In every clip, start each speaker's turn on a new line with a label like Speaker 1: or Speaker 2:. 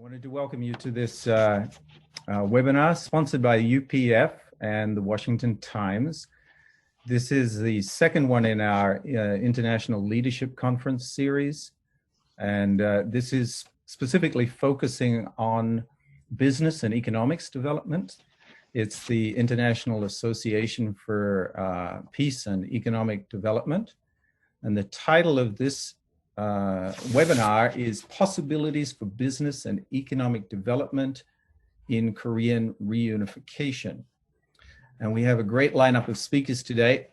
Speaker 1: I wanted to welcome you to this webinar sponsored by UPF and the Washington Times. This is the second one in our International Leadership Conference series. And this is specifically focusing on business and economics development. It's the International Association for Peace and Economic Development. And the title of this webinar is Possibilities for Business and Economic Development in Korean Reunification. And we have a great lineup of speakers today.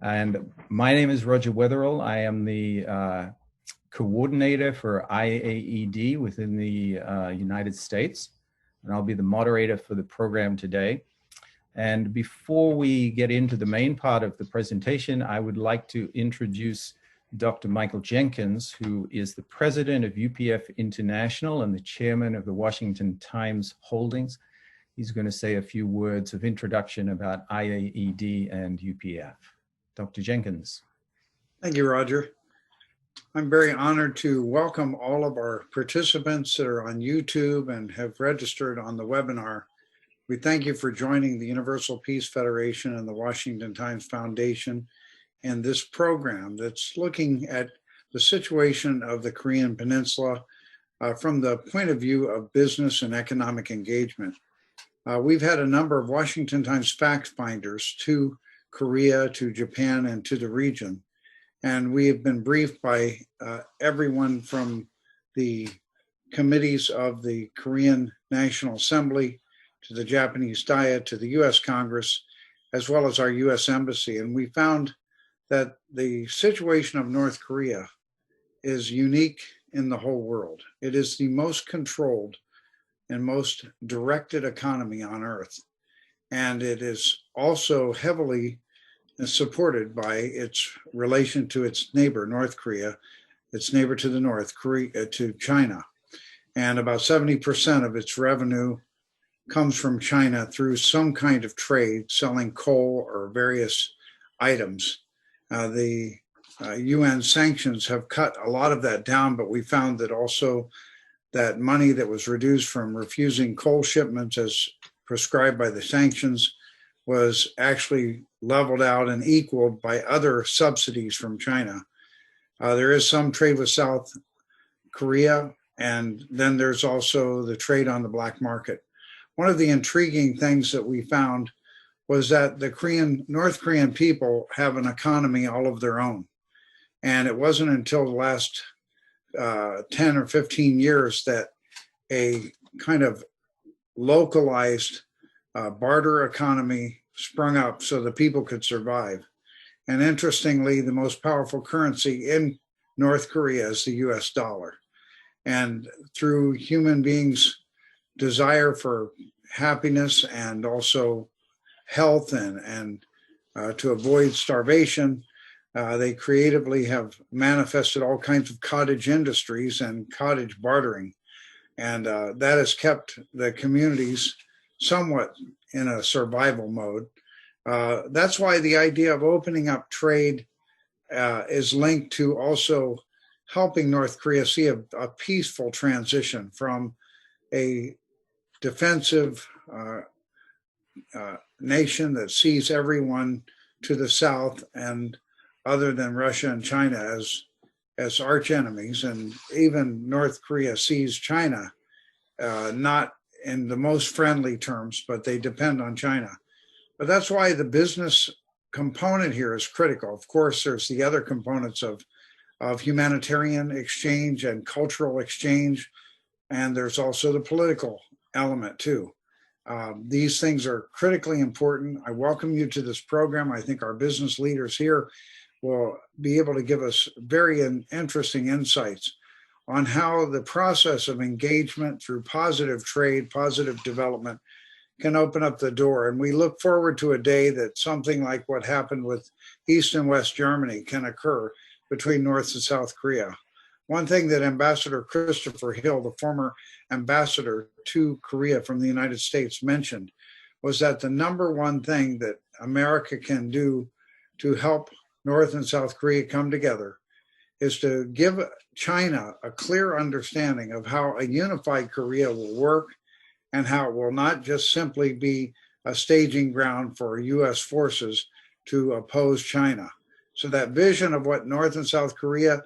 Speaker 1: And my name is Roger Wetherall. I am the coordinator for IAED within the United States. And I'll be the moderator for the program today. And before we get into the main part of the presentation, I would like to introduce Dr. Michael Jenkins, who is the president of UPF International and the chairman of the Washington Times Holdings. He's going to say a few words of introduction about IAED and UPF. Dr. Jenkins.
Speaker 2: Thank you, Roger. I'm very honored to welcome all of our participants that are on YouTube and have registered on the webinar. We thank you for joining the Universal Peace Federation and the Washington Times Foundation and this program that's looking at the situation of the Korean Peninsula from the point of view of business and economic engagement. We've had a number of Washington Times fact finders to Korea, to Japan, and to the region. And we have been briefed by everyone from the committees of the Korean National Assembly, to the Japanese Diet, to the US Congress, as well as our US Embassy. And we found that the situation of North Korea is unique in the whole world. It is the most controlled and most directed economy on earth. And it is also heavily supported by its relation to its neighbor, North Korea, its neighbor to the north, to China. And about 70% of its revenue comes from China through some kind of trade, selling coal or various items. The UN sanctions have cut a lot of that down, but we found that also that money that was reduced from refusing coal shipments as prescribed by the sanctions was actually leveled out and equaled by other subsidies from China. There is some trade with South Korea, and then there's also the trade on the black market. One of the intriguing things that we found was that the North Korean people have an economy all of their own. And it wasn't until the last 10 or 15 years that a kind of localized barter economy sprung up so the people could survive. And interestingly, the most powerful currency in North Korea is the US dollar. And through human beings' desire for happiness and also health and to avoid starvation, they creatively have manifested all kinds of cottage industries and cottage bartering. And that has kept the communities somewhat in a survival mode. That's why the idea of opening up trade is linked to also helping North Korea see a peaceful transition from a defensive nation that sees everyone to the south and other than Russia and China as arch enemies. And even North Korea sees China not in the most friendly terms, but they depend on China. But that's why the business component here is critical. Of course, there's the other components of humanitarian exchange and cultural exchange, and there's also the political element too. These things are critically important. I welcome you to this program. I think our business leaders here will be able to give us very interesting insights on how the process of engagement through positive trade, positive development can open up the door. And we look forward to a day that something like what happened with East and West Germany can occur between North and South Korea. One thing that Ambassador Christopher Hill, the former ambassador to Korea from the United States, mentioned was that the number one thing that America can do to help North and South Korea come together is to give China a clear understanding of how a unified Korea will work and how it will not just simply be a staging ground for US forces to oppose China. So that vision of what North and South Korea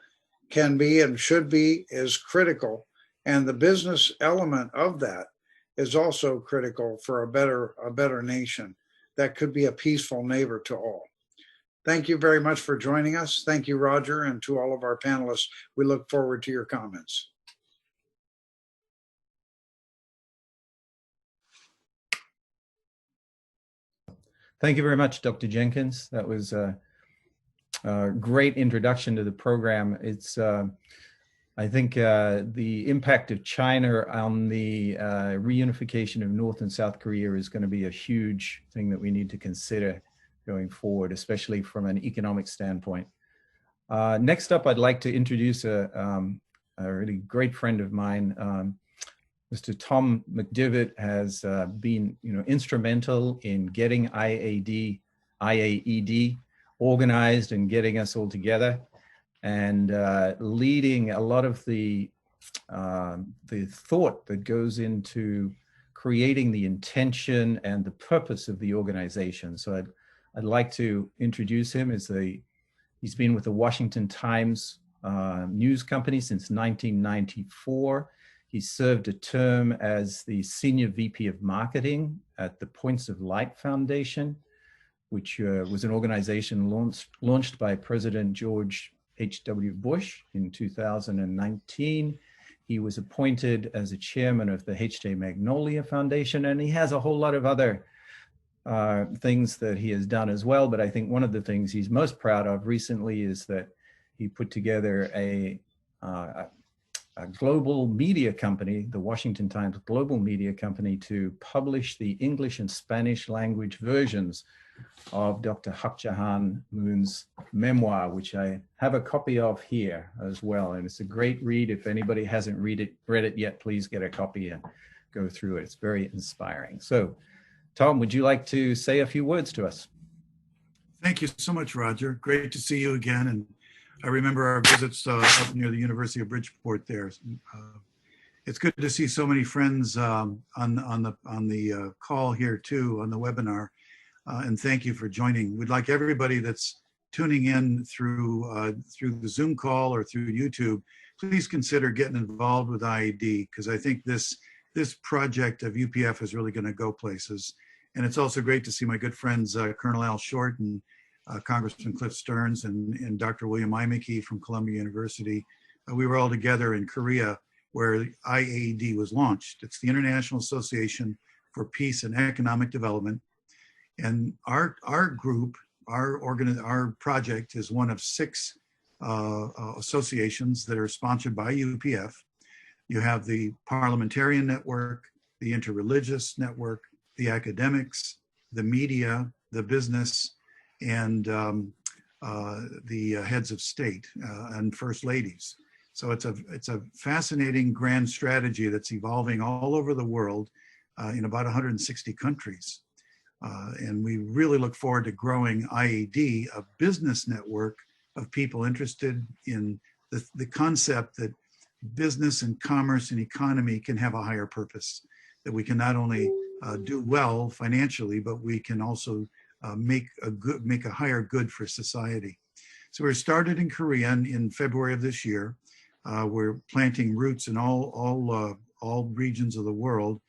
Speaker 2: can be and should be is critical. And the business element of that is also critical for a better nation that could be a peaceful neighbor to all. Thank you very much for joining us. Thank you, Roger, and to all of our panelists. We look forward to your comments.
Speaker 1: Thank you very much, Dr. Jenkins. That was a great introduction to the program. It's, I think, the impact of China on the reunification of North and South Korea is going to be a huge thing that we need to consider going forward, especially from an economic standpoint. Next up, I'd like to introduce a really great friend of mine. Mr. Tom McDivitt has been, instrumental in getting IAED organized and getting us all together, and leading a lot of the thought that goes into creating the intention and the purpose of the organization. So I'd like to introduce him as he's been with the Washington Times news company since 1994. He served a term as the Senior VP of Marketing at the Points of Light Foundation, which was an organization launched by President George H.W. Bush in 2019. He was appointed as a chairman of the H.J. Magnolia Foundation, and he has a whole lot of other things that he has done as well. But I think one of the things he's most proud of recently is that he put together a global media company, the Washington Times Global Media Company, to publish the English and Spanish language versions of Dr. Hak Jahan Moon's memoir, which I have a copy of here as well. And it's a great read. If anybody hasn't read it yet, please get a copy and go through it. It's very inspiring. So, Tom, would you like to say a few words to us?
Speaker 3: Thank you so much, Roger. Great to see you again. And I remember our visits up near the University of Bridgeport there. It's good to see so many friends on the call here too, on the webinar. And thank you for joining. We'd like everybody that's tuning in through the Zoom call or through YouTube, please consider getting involved with IAED, because I think this project of UPF is really going to go places. And it's also great to see my good friends, Colonel Al Short and Congressman Cliff Stearns and Dr. William Imeke from Columbia University. We were all together in Korea where IAED was launched. It's the International Association for Peace and Economic Development. And our group, our project is one of 6 associations that are sponsored by UPF. You have the Parliamentarian Network, the Interreligious Network, the academics, the media, the business, and the heads of state and first ladies. So it's a fascinating grand strategy that's evolving all over the world in about 160 countries. And we really look forward to growing IAED, a business network of people interested in the concept that business and commerce and economy can have a higher purpose, that we can not only do well financially, but we can also make a higher good for society. So we're started in Korea in February of this year. We're planting roots in all regions of the world.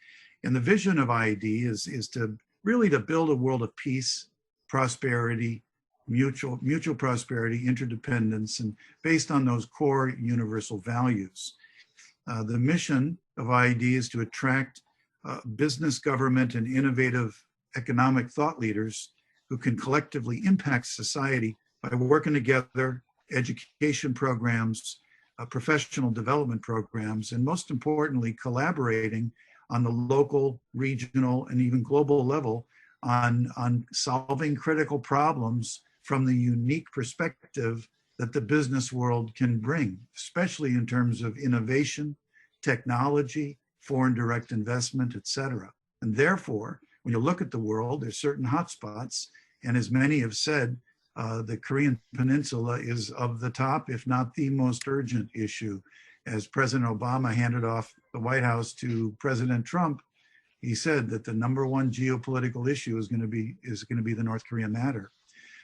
Speaker 3: And the vision of IAED is to really to build a world of peace, prosperity, mutual prosperity, interdependence, and based on those core universal values. The mission of IAED is to attract business, government, and innovative economic thought leaders who can collectively impact society by working together, education programs, professional development programs, and most importantly, collaborating on the local, regional, and even global level on solving critical problems from the unique perspective that the business world can bring, especially in terms of innovation, technology, foreign direct investment, et cetera. And therefore, when you look at the world, there's certain hotspots, and as many have said, the Korean Peninsula is of the top, if not the most urgent issue. As President Obama handed off the White House to President Trump, he said that the #1 geopolitical issue is going to be the North Korean matter.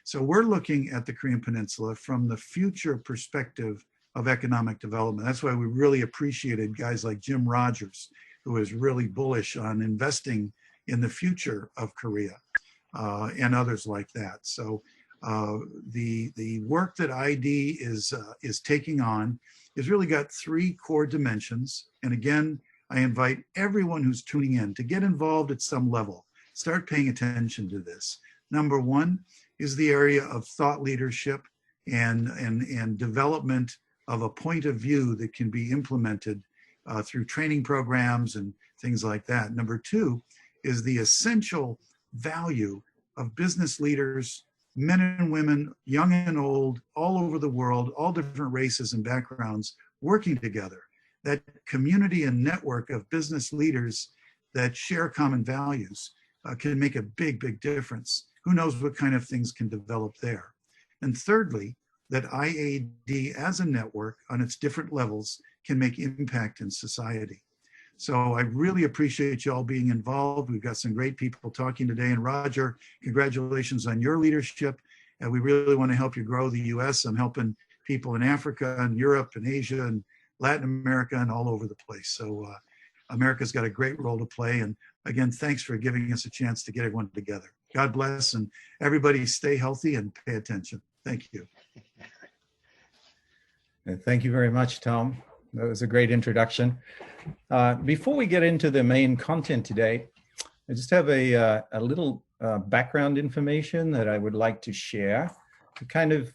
Speaker 3: So we're looking at the Korean Peninsula from the future perspective of economic development. That's why we really appreciated guys like Jim Rogers, who is really bullish on investing in the future of Korea, and others like that. So the work that ID is taking on has really got 3 core dimensions. And again, I invite everyone who's tuning in to get involved at some level. Start paying attention to this. #1 is the area of thought leadership and development of a point of view that can be implemented through training programs and things like that. #2 is the essential value of business leaders, men and women, young and old, all over the world, all different races and backgrounds, working together. That community and network of business leaders that share common values can make a big, big difference. Who knows what kind of things can develop there. And thirdly, that IAED as a network on its different levels can make impact in society. So I really appreciate you all being involved. We've got some great people talking today. And Roger, congratulations on your leadership. And we really want to help you grow the US. I'm helping people in Africa and Europe and Asia and Latin America and all over the place. So America's got a great role to play. And again, thanks for giving us a chance to get everyone together. God bless, and everybody stay healthy and pay attention. Thank you.
Speaker 1: Thank you very much, Tom. That was a great introduction. Before we get into the main content today, I just have a little background information that I would like to share to kind of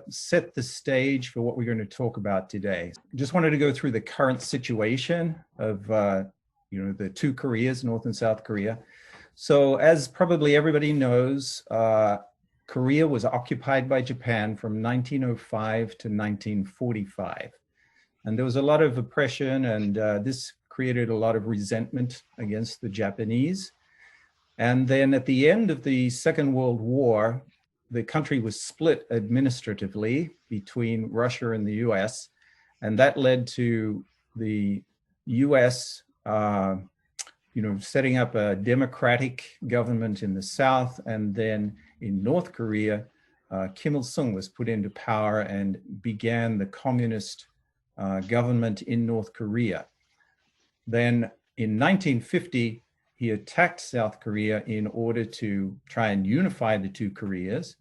Speaker 1: set the stage for what we're going to talk about today. Just wanted to go through the current situation of the 2 Koreas, North and South Korea. So as probably everybody knows, Korea was occupied by Japan from 1905 to 1945. And there was a lot of oppression, and this created a lot of resentment against the Japanese. And then at the end of the Second World War, the country was split administratively between Russia and the US. And that led to the US setting up a democratic government in the South. And then in North Korea, Kim Il-sung was put into power and began the communist government in North Korea. Then in 1950, he attacked South Korea in order to try and unify the 2 Koreas.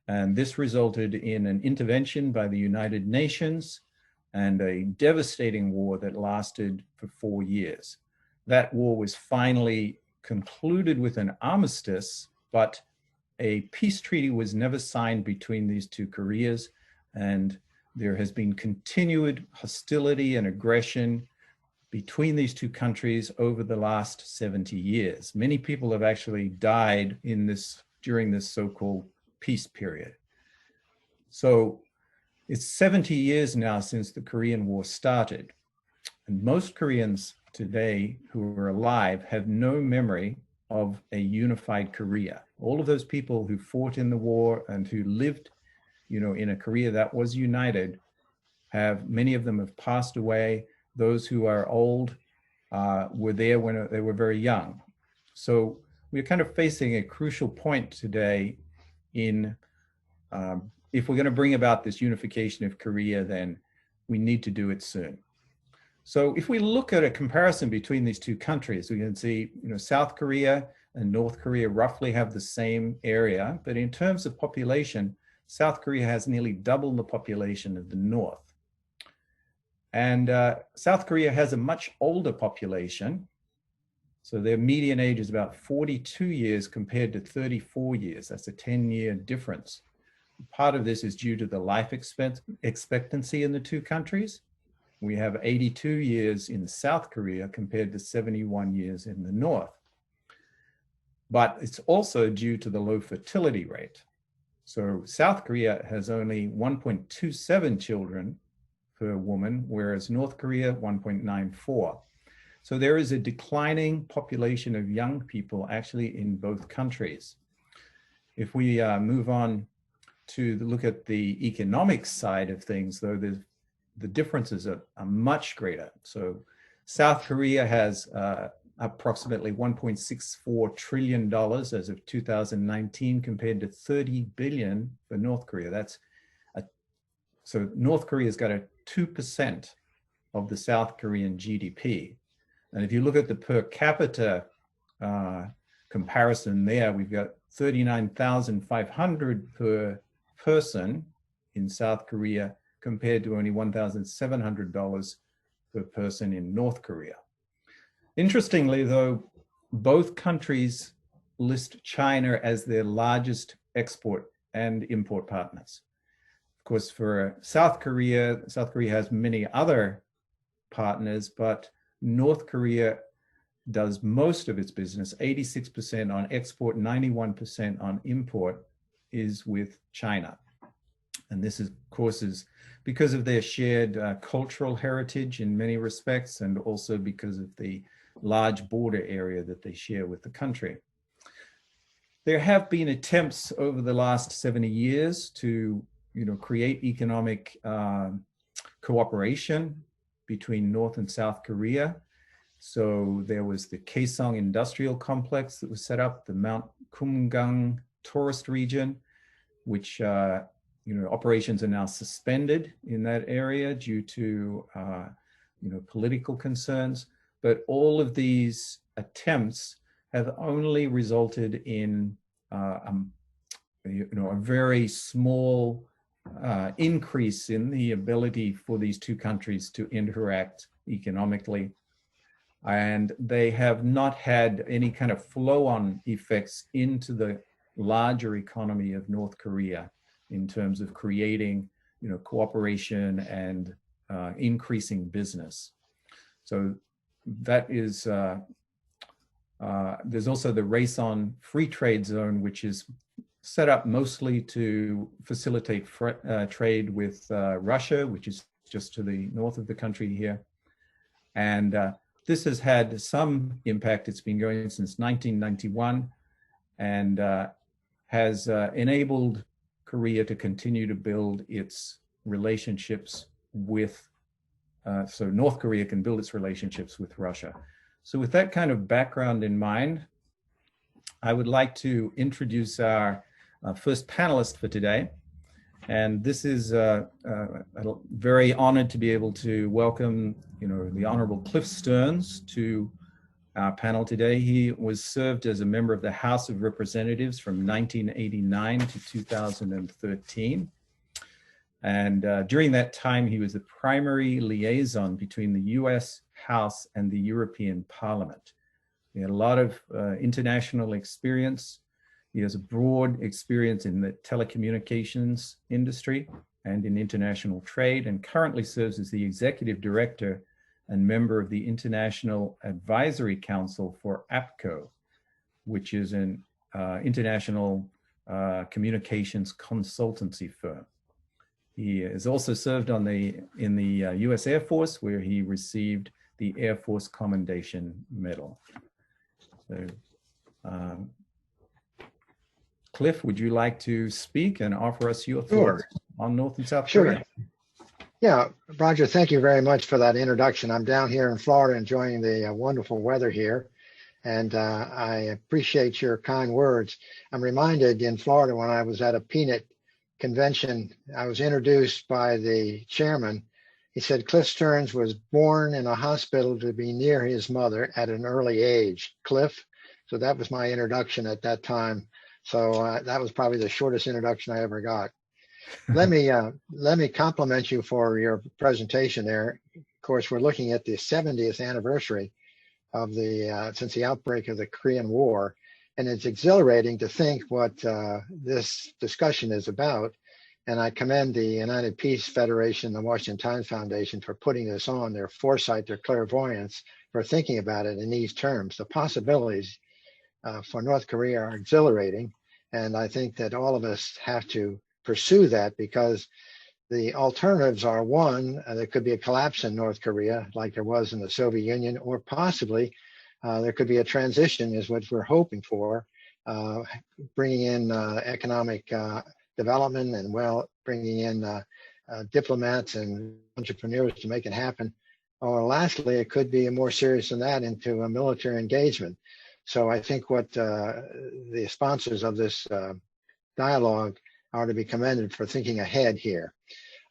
Speaker 1: And this resulted in an intervention by the United Nations and a devastating war that lasted for 4 years. That war was finally concluded with an armistice, but a peace treaty was never signed between these 2 Koreas, and there has been continued hostility and aggression between these 2 countries over the last 70 years. Many people have actually died during this so-called peace period. So it's 70 years now since the Korean War started, and most Koreans today who are alive have no memory of a unified Korea. All of those people who fought in the war and who lived, in a Korea that was united, many of them have passed away. Those who are old were there when they were very young. So we're kind of facing a crucial point today in, if we're going to bring about this unification of Korea, then we need to do it soon. So if we look at a comparison between these 2 countries, we can see, South Korea and North Korea roughly have the same area, but in terms of population, South Korea has nearly double the population of the North. And South Korea has a much older population. So their median age is about 42 years compared to 34 years. That's a 10-year difference. Part of this is due to the life expectancy in the 2 countries. We have 82 years in South Korea compared to 71 years in the North. But it's also due to the low fertility rate. So South Korea has only 1.27 children per woman, whereas North Korea, 1.94. So there is a declining population of young people actually in both countries. If we move on to look at the economic side of things, though, the differences are much greater. So South Korea has approximately $1.64 trillion as of 2019 compared to 30 billion for North Korea. So North Korea's got a 2% of the South Korean GDP. And if you look at the per capita comparison there, we've got 39,500 per person in South Korea compared to only $1,700 per person in North Korea. Interestingly, though, both countries list China as their largest export and import partners. Of course, for South Korea has many other partners, but North Korea does most of its business, 86% on export, 91% on import, is with China. And this is, of course, is because of their shared cultural heritage in many respects, and also because of the large border area that they share with the country. There have been attempts over the last 70 years to, create economic cooperation between North and South Korea. So there was the Kaesong Industrial Complex that was set up, the Mount Kumgang Tourist Region, which operations are now suspended in that area due to political concerns. But all of these attempts have only resulted in a very small increase in the ability for these two countries to interact economically. And they have not had any kind of flow-on effects into the larger economy of North Korea in terms of creating, cooperation and increasing business. So that is, there's also the Rason Free Trade Zone, which is set up mostly to facilitate trade with Russia, which is just to the north of the country here. And this has had some impact. It's been going since 1991 and has enabled Korea to continue to build its relationships with, so North Korea can build its relationships with Russia. So with that kind of background in mind, I would like to introduce our first panelist for today. And this is very honored to be able to welcome, the Honorable Cliff Stearns to our panel today. He was served as a member of the House of Representatives from 1989 to 2013. And during that time, he was the primary liaison between the US House and the European Parliament. He had a lot of international experience. He has a broad experience in the telecommunications industry and in international trade, and currently serves as the executive director and member of the International Advisory Council for APCO, which is an international communications consultancy firm. He has also served in the US Air Force, where he received the Air Force Commendation Medal. So, Cliff, would you like to speak and offer us your thoughts on North and South Korea?
Speaker 4: Yeah, Roger, thank you very much for that introduction. I'm down here in Florida enjoying the wonderful weather here, and I appreciate your kind words. I'm reminded in Florida when I was at a peanut convention, I was introduced by the chairman. He said Cliff Stearns was born in a hospital to be near his mother at an early age. Cliff, so that was my introduction at that time. So that was probably the shortest introduction I ever got. Let me compliment you for your presentation there. Of course, we're looking at the 70th anniversary of since the outbreak of the Korean War, and it's exhilarating to think what this discussion is about. And I commend the United Peace Federation, the Washington Times Foundation for putting this on, their foresight, their clairvoyance, for thinking about it in these terms. The possibilities for North Korea are exhilarating, and I think that all of us have to pursue that, because the alternatives are, one, there could be a collapse in North Korea like there was in the Soviet Union, or possibly there could be a transition, is what we're hoping for, bringing in economic development and bringing in diplomats and entrepreneurs to make it happen. Or lastly, it could be more serious than that into a military engagement. So I think what the sponsors of this dialogue are to be commended for thinking ahead here.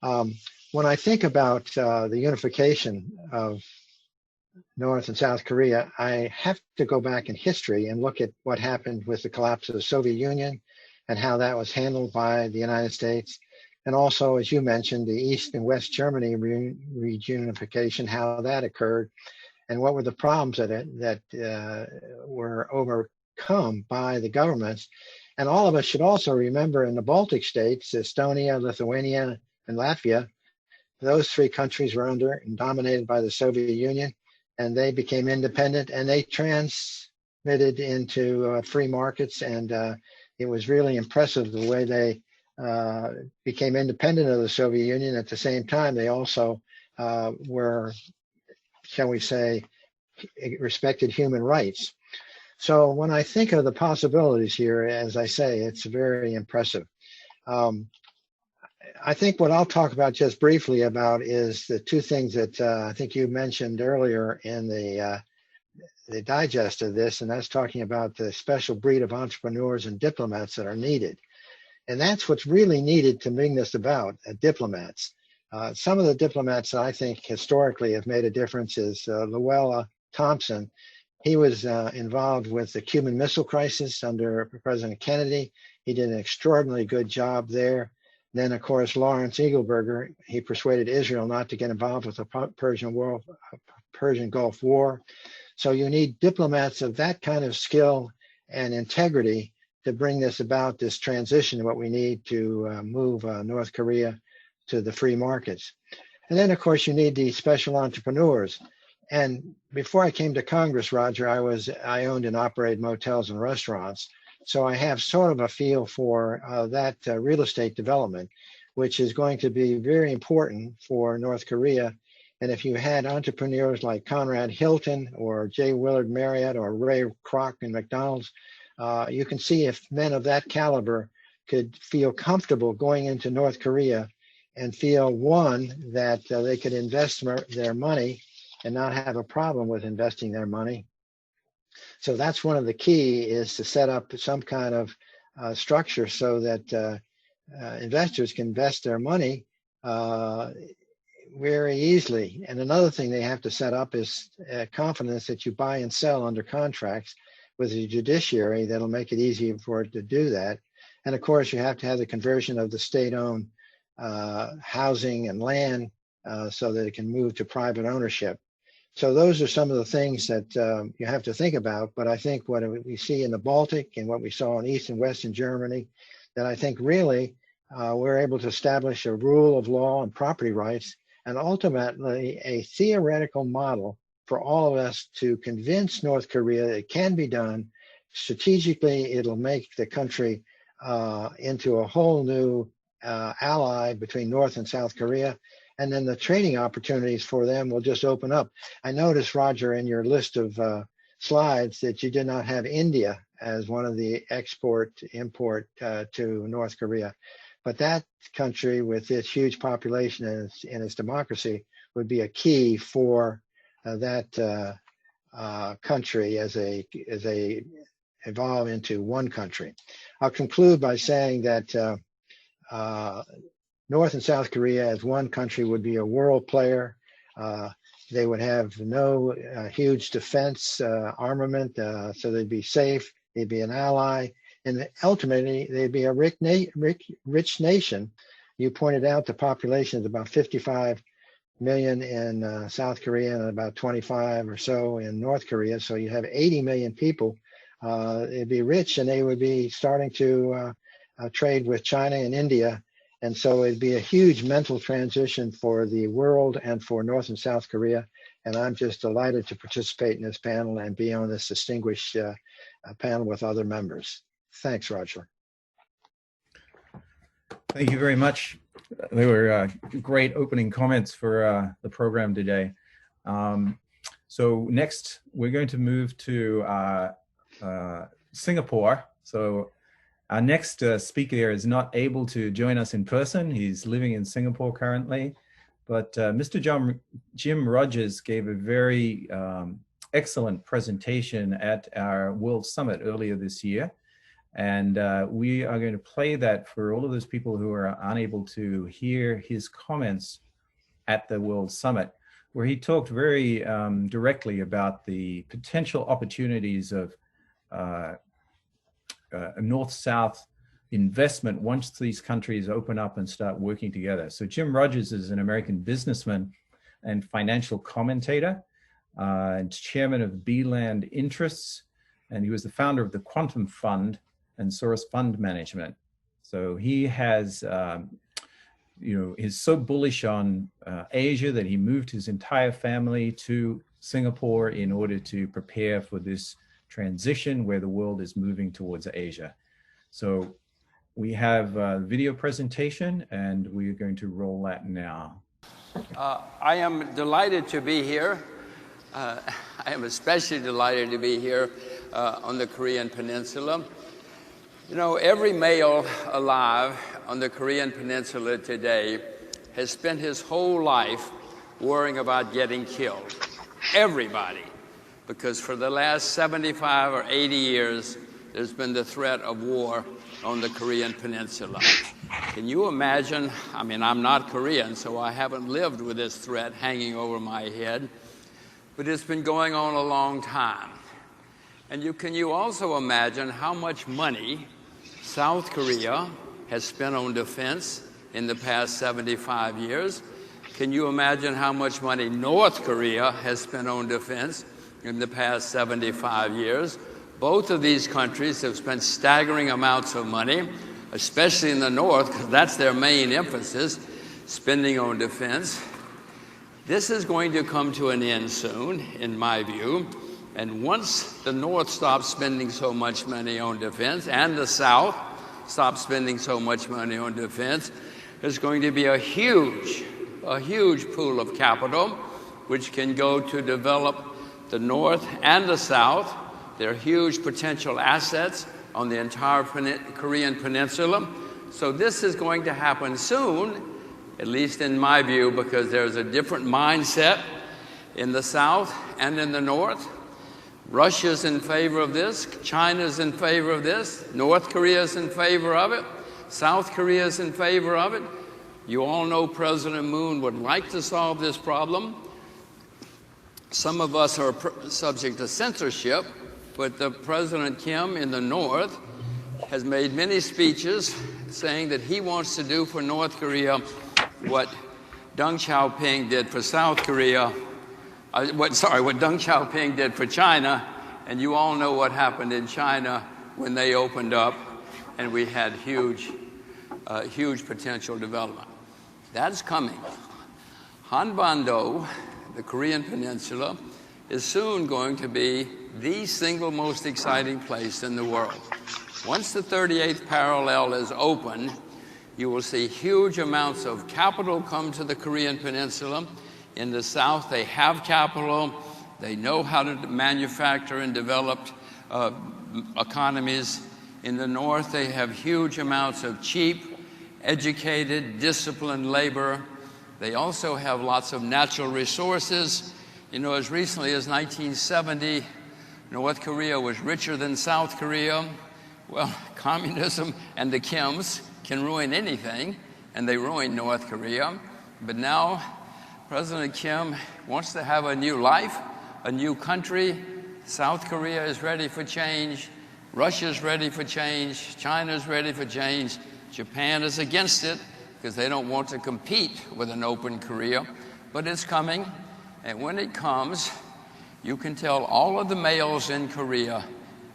Speaker 4: When I think about the unification of North and South Korea, I have to go back in history and look at what happened with the collapse of the Soviet Union and how that was handled by the United States. And also, as you mentioned, the East and West Germany reunification, how that occurred, and what were the problems that were overcome by the governments. And all of us should also remember in the Baltic states, Estonia, Lithuania, and Latvia, those three countries were under and dominated by the Soviet Union, and they became independent and they transmitted into free markets. And it was really impressive the way they became independent of the Soviet Union. At the same time, they also were, shall we say, respected human rights. So when I think of the possibilities here, as I say, it's very impressive. I think what I'll talk about just briefly about is the two things that I think you mentioned earlier in the digest of this, and that's talking about the special breed of entrepreneurs and diplomats that are needed. And that's what's really needed to bring this about, diplomats. Some of the diplomats that I think historically have made a difference is Llewellyn Thompson. He was involved with the Cuban Missile Crisis under President Kennedy. He did an extraordinarily good job there. Then, of course, Lawrence Eagleburger, he persuaded Israel not to get involved with the Persian Gulf War. So you need diplomats of that kind of skill and integrity to bring this about, this transition, what we need to move North Korea to the free markets. And then, of course, you need the special entrepreneurs. And before I came to Congress, Roger, I owned and operated motels and restaurants. So I have sort of a feel for that real estate development, which is going to be very important for North Korea. And if you had entrepreneurs like Conrad Hilton or J. Willard Marriott or Ray Kroc in McDonald's, you can see if men of that caliber could feel comfortable going into North Korea and feel, one, that they could invest their money and not have a problem with investing their money. So that's one of the key, is to set up some kind of structure so that investors can invest their money very easily. And another thing they have to set up is confidence that you buy and sell under contracts with the judiciary that'll make it easy for it to do that. And of course, you have to have the conversion of the state-owned housing and land so that it can move to private ownership. So those are some of the things that you have to think about. But I think what we see in the Baltic and what we saw in East and Western Germany, that I think really we're able to establish a rule of law and property rights, and ultimately a theoretical model for all of us to convince North Korea it can be done. Strategically, it'll make the country into a whole new ally between North and South Korea. And then the trading opportunities for them will just open up. I noticed, Roger, in your list of slides that you did not have India as one of the import to North Korea. But that country, with its huge population and its democracy, would be a key for that country as they evolve into one country. I'll conclude by saying that North and South Korea as one country would be a world player. They would have no huge defense armament, so they'd be safe, they'd be an ally, and ultimately they'd be a rich nation. You pointed out the population is about 55 million in South Korea and about 25 or so in North Korea. So you have 80 million people. They'd be rich, and they would be starting to trade with China and India. And so it'd be a huge mental transition for the world and for North and South Korea. And I'm just delighted to participate in this panel and be on this distinguished panel with other members. Thanks, Roger.
Speaker 1: Thank you very much. They were great opening comments for the program today. So next, we're going to move to Singapore. So Our next speaker is not able to join us in person. He's living in Singapore currently, but Mr. Jim Rogers gave a very excellent presentation at our World Summit earlier this year. And we are going to play that for all of those people who are unable to hear his comments at the World Summit, where he talked very directly about the potential opportunities of a North-South investment once these countries open up and start working together. So Jim Rogers is an American businessman and financial commentator, and chairman of B-Land Interests, and he was the founder of the Quantum Fund and Source Fund Management. So he has, is so bullish on Asia that he moved his entire family to Singapore in order to prepare for this transition where the world is moving towards Asia. So we have a video presentation and we're going to roll that now.
Speaker 5: I am delighted to be here. I am especially delighted to be here on the Korean Peninsula. You know, every male alive on the Korean Peninsula today has spent his whole life worrying about getting killed. Everybody. Because for the last 75 or 80 years, there's been the threat of war on the Korean Peninsula. Can you imagine? I mean, I'm not Korean, so I haven't lived with this threat hanging over my head, but it's been going on a long time. And can you also imagine how much money South Korea has spent on defense in the past 75 years? Can you imagine how much money North Korea has spent on defense in the past 75 years? Both of these countries have spent staggering amounts of money, especially in the North, because that's their main emphasis, spending on defense. This is going to come to an end soon, in my view. And once the North stops spending so much money on defense, and the South stops spending so much money on defense, there's going to be a huge pool of capital which can go to develop the North and the South. There are huge potential assets on the entire Korean Peninsula. So this is going to happen soon, at least in my view, because there's a different mindset in the South and in the North. Russia's in favor of this, China's in favor of this, North Korea's in favor of it, South Korea's in favor of it. You all know President Moon would like to solve this problem. Some of us are subject to censorship, but the President Kim in the North has made many speeches saying that he wants to do for North Korea what Deng Xiaoping did for South Korea, what Deng Xiaoping did for China, and you all know what happened in China when they opened up and we had huge potential development. That's coming. Hanbando, the Korean Peninsula, is soon going to be the single most exciting place in the world. Once the 38th parallel is open, you will see huge amounts of capital come to the Korean Peninsula. In the South, they have capital. They know how to manufacture and develop economies. In the North, they have huge amounts of cheap, educated, disciplined labor. They also have lots of natural resources. You know, as recently as 1970, North Korea was richer than South Korea. Well, communism and the Kims can ruin anything, and they ruined North Korea. But now, President Kim wants to have a new life, a new country. South Korea is ready for change. Russia's ready for change. China's ready for change. Japan is against it because they don't want to compete with an open Korea. But it's coming, and when it comes, you can tell all of the males in Korea,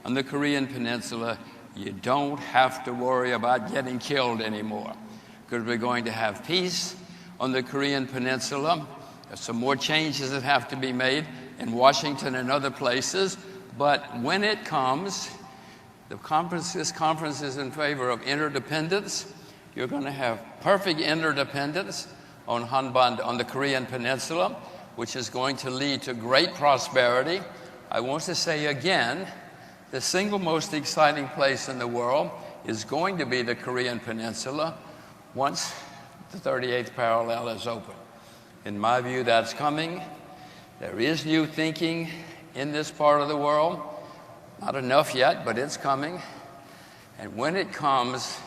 Speaker 5: on the Korean Peninsula, you don't have to worry about getting killed anymore, because we're going to have peace on the Korean Peninsula. There's some more changes that have to be made in Washington and other places, but when it comes, this conference is in favor of interdependence. You're going to have perfect interdependence on the Korean Peninsula, which is going to lead to great prosperity. I want to say again, the single most exciting place in the world is going to be the Korean Peninsula once the 38th parallel is open. In my view, that's coming. There is new thinking in this part of the world. Not enough yet, but it's coming. And when it comes,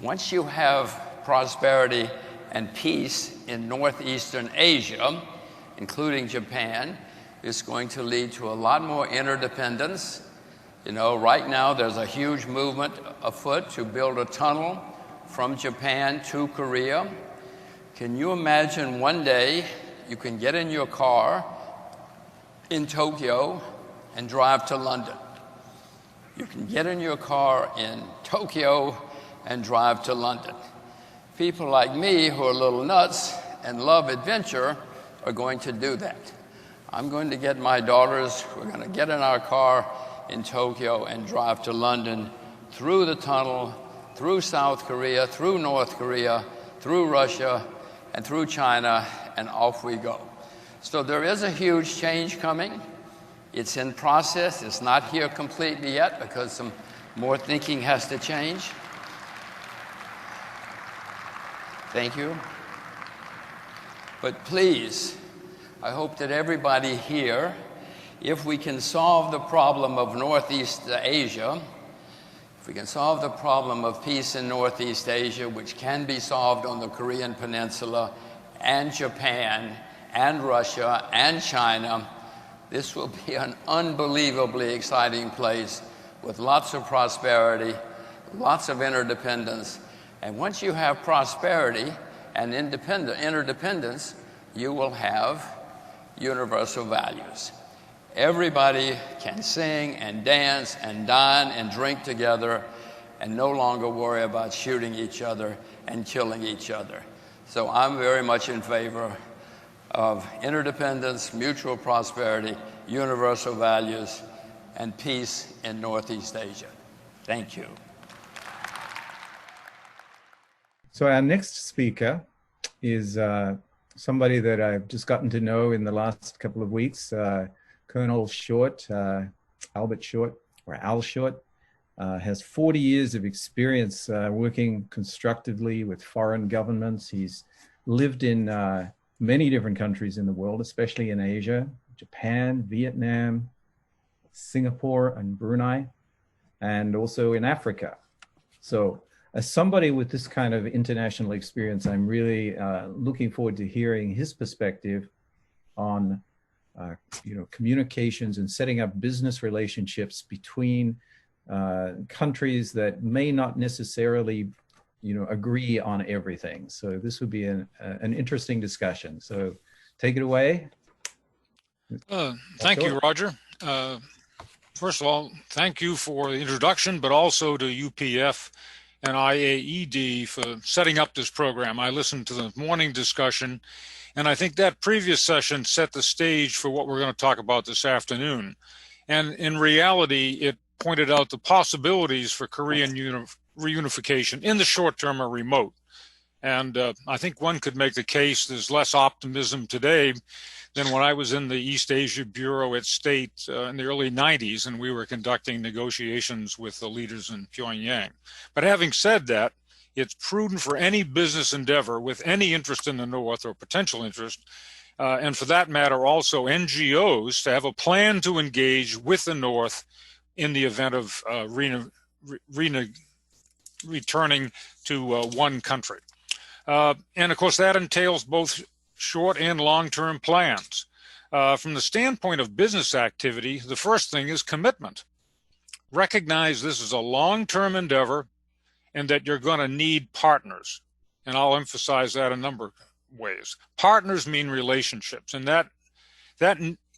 Speaker 5: once you have prosperity and peace in Northeastern Asia, including Japan, it's going to lead to a lot more interdependence. You know, right now there's a huge movement afoot to build a tunnel from Japan to Korea. Can you imagine one day you can get in your car in Tokyo and drive to London? You can get in your car in Tokyo and drive to London. People like me who are a little nuts and love adventure are going to do that. I'm going to get my daughters, we're going to get in our car in Tokyo and drive to London through the tunnel, through South Korea, through North Korea, through Russia, and through China, and off we go. So there is a huge change coming. It's in process. It's not here completely yet because some more thinking has to change. Thank you. But please, I hope that everybody here, if we can solve the problem of Northeast Asia, if we can solve the problem of peace in Northeast Asia, which can be solved on the Korean Peninsula and Japan and Russia and China, this will be an unbelievably exciting place with lots of prosperity, lots of interdependence. And once you have prosperity and interdependence, you will have universal values. Everybody can sing and dance and dine and drink together and no longer worry about shooting each other and killing each other. So I'm very much in favor of interdependence, mutual prosperity, universal values, and peace in Northeast Asia. Thank you.
Speaker 1: So our next speaker is somebody that I've just gotten to know in the last couple of weeks, Colonel Short, Albert Short, or Al Short, has 40 years of experience working constructively with foreign governments. He's lived in many different countries in the world, especially in Asia, Japan, Vietnam, Singapore, and Brunei, and also in Africa. So as somebody with this kind of international experience, I'm really looking forward to hearing his perspective on communications and setting up business relationships between countries that may not necessarily agree on everything. So this would be an interesting discussion. So take it away.
Speaker 6: Thank you, Roger. First of all, thank you for the introduction, but also to UPF and IAED for setting up this program. I listened to the morning discussion, and I think that previous session set the stage for what we're going to talk about this afternoon. And in reality, it pointed out the possibilities for Korean reunification in the short term or remote. And I think one could make the case there's less optimism today than when I was in the East Asia Bureau at State in the early 90s, and we were conducting negotiations with the leaders in Pyongyang. But having said that, it's prudent for any business endeavor with any interest in the North or potential interest, and for that matter also NGOs, to have a plan to engage with the North in the event of returning to one country. And of course that entails both short and long-term plans. From the standpoint of business activity, the first thing is commitment. Recognize this is a long-term endeavor and that you're going to need partners. And I'll emphasize that a number of ways. Partners mean relationships, and that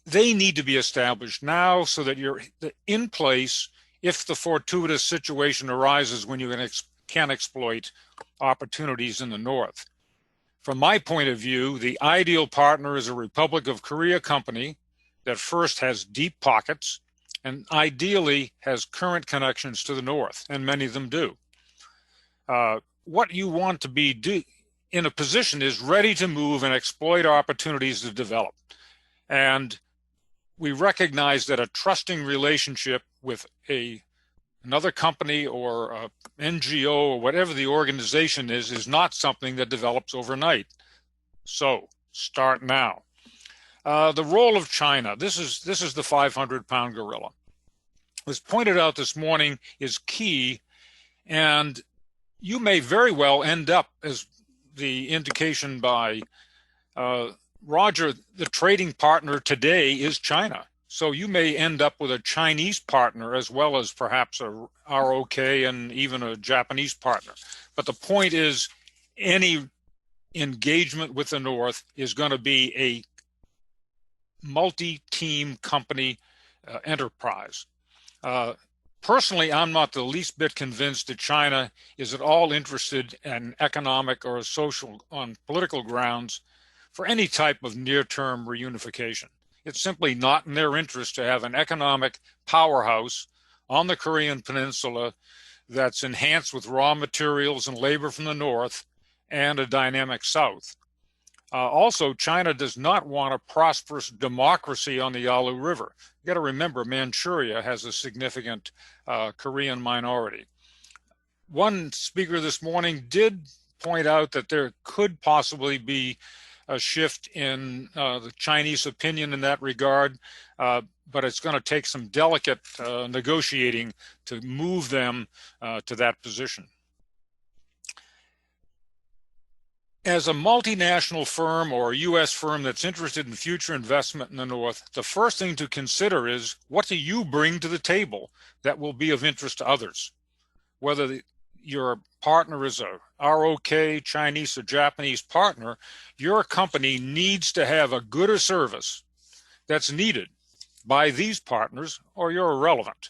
Speaker 6: they need to be established now so that you're in place if the fortuitous situation arises when you can exploit opportunities in the North. From my point of view, the ideal partner is a Republic of Korea company that first has deep pockets and ideally has current connections to the North, and many of them do. What you want to be in a position is ready to move and exploit opportunities to develop. And we recognize that a trusting relationship with a another company or NGO or whatever the organization is not something that develops overnight. So start now. The role of China, this is the 500-pound gorilla. Was pointed out this morning is key, and you may very well end up, as the indication by Roger, the trading partner today is China. So you may end up with a Chinese partner as well as perhaps a ROK and even a Japanese partner. But the point is, any engagement with the North is going to be a multi-team company enterprise. Personally, I'm not the least bit convinced that China is at all interested in economic or social, on political grounds, for any type of near-term reunification. It's simply not in their interest to have an economic powerhouse on the Korean Peninsula that's enhanced with raw materials and labor from the North and a dynamic South. Also, China does not want a prosperous democracy on the Yalu River. You got to remember, Manchuria has a significant Korean minority. One speaker this morning did point out that there could possibly be a shift in the Chinese opinion in that regard, but it's going to take some delicate negotiating to move them to that position. As a multinational firm or a U.S. firm that's interested in future investment in the North, the first thing to consider is, what do you bring to the table that will be of interest to others? Whether your partner is a ROK, Chinese or Japanese partner, your company needs to have a good or service that's needed by these partners, or you're irrelevant.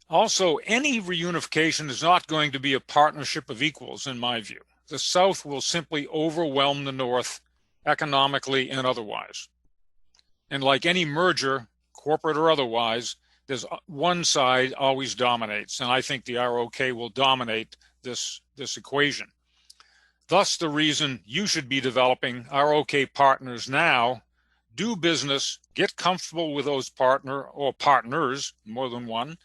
Speaker 6: Also, any reunification is not going to be a partnership of equals, in my view. The South will simply overwhelm the North economically and otherwise. And like any merger, corporate or otherwise, there's one side always dominates, and I think the ROK will dominate this equation. Thus, the reason you should be developing ROK partners now, do business, get comfortable with those partner or partners, more than one,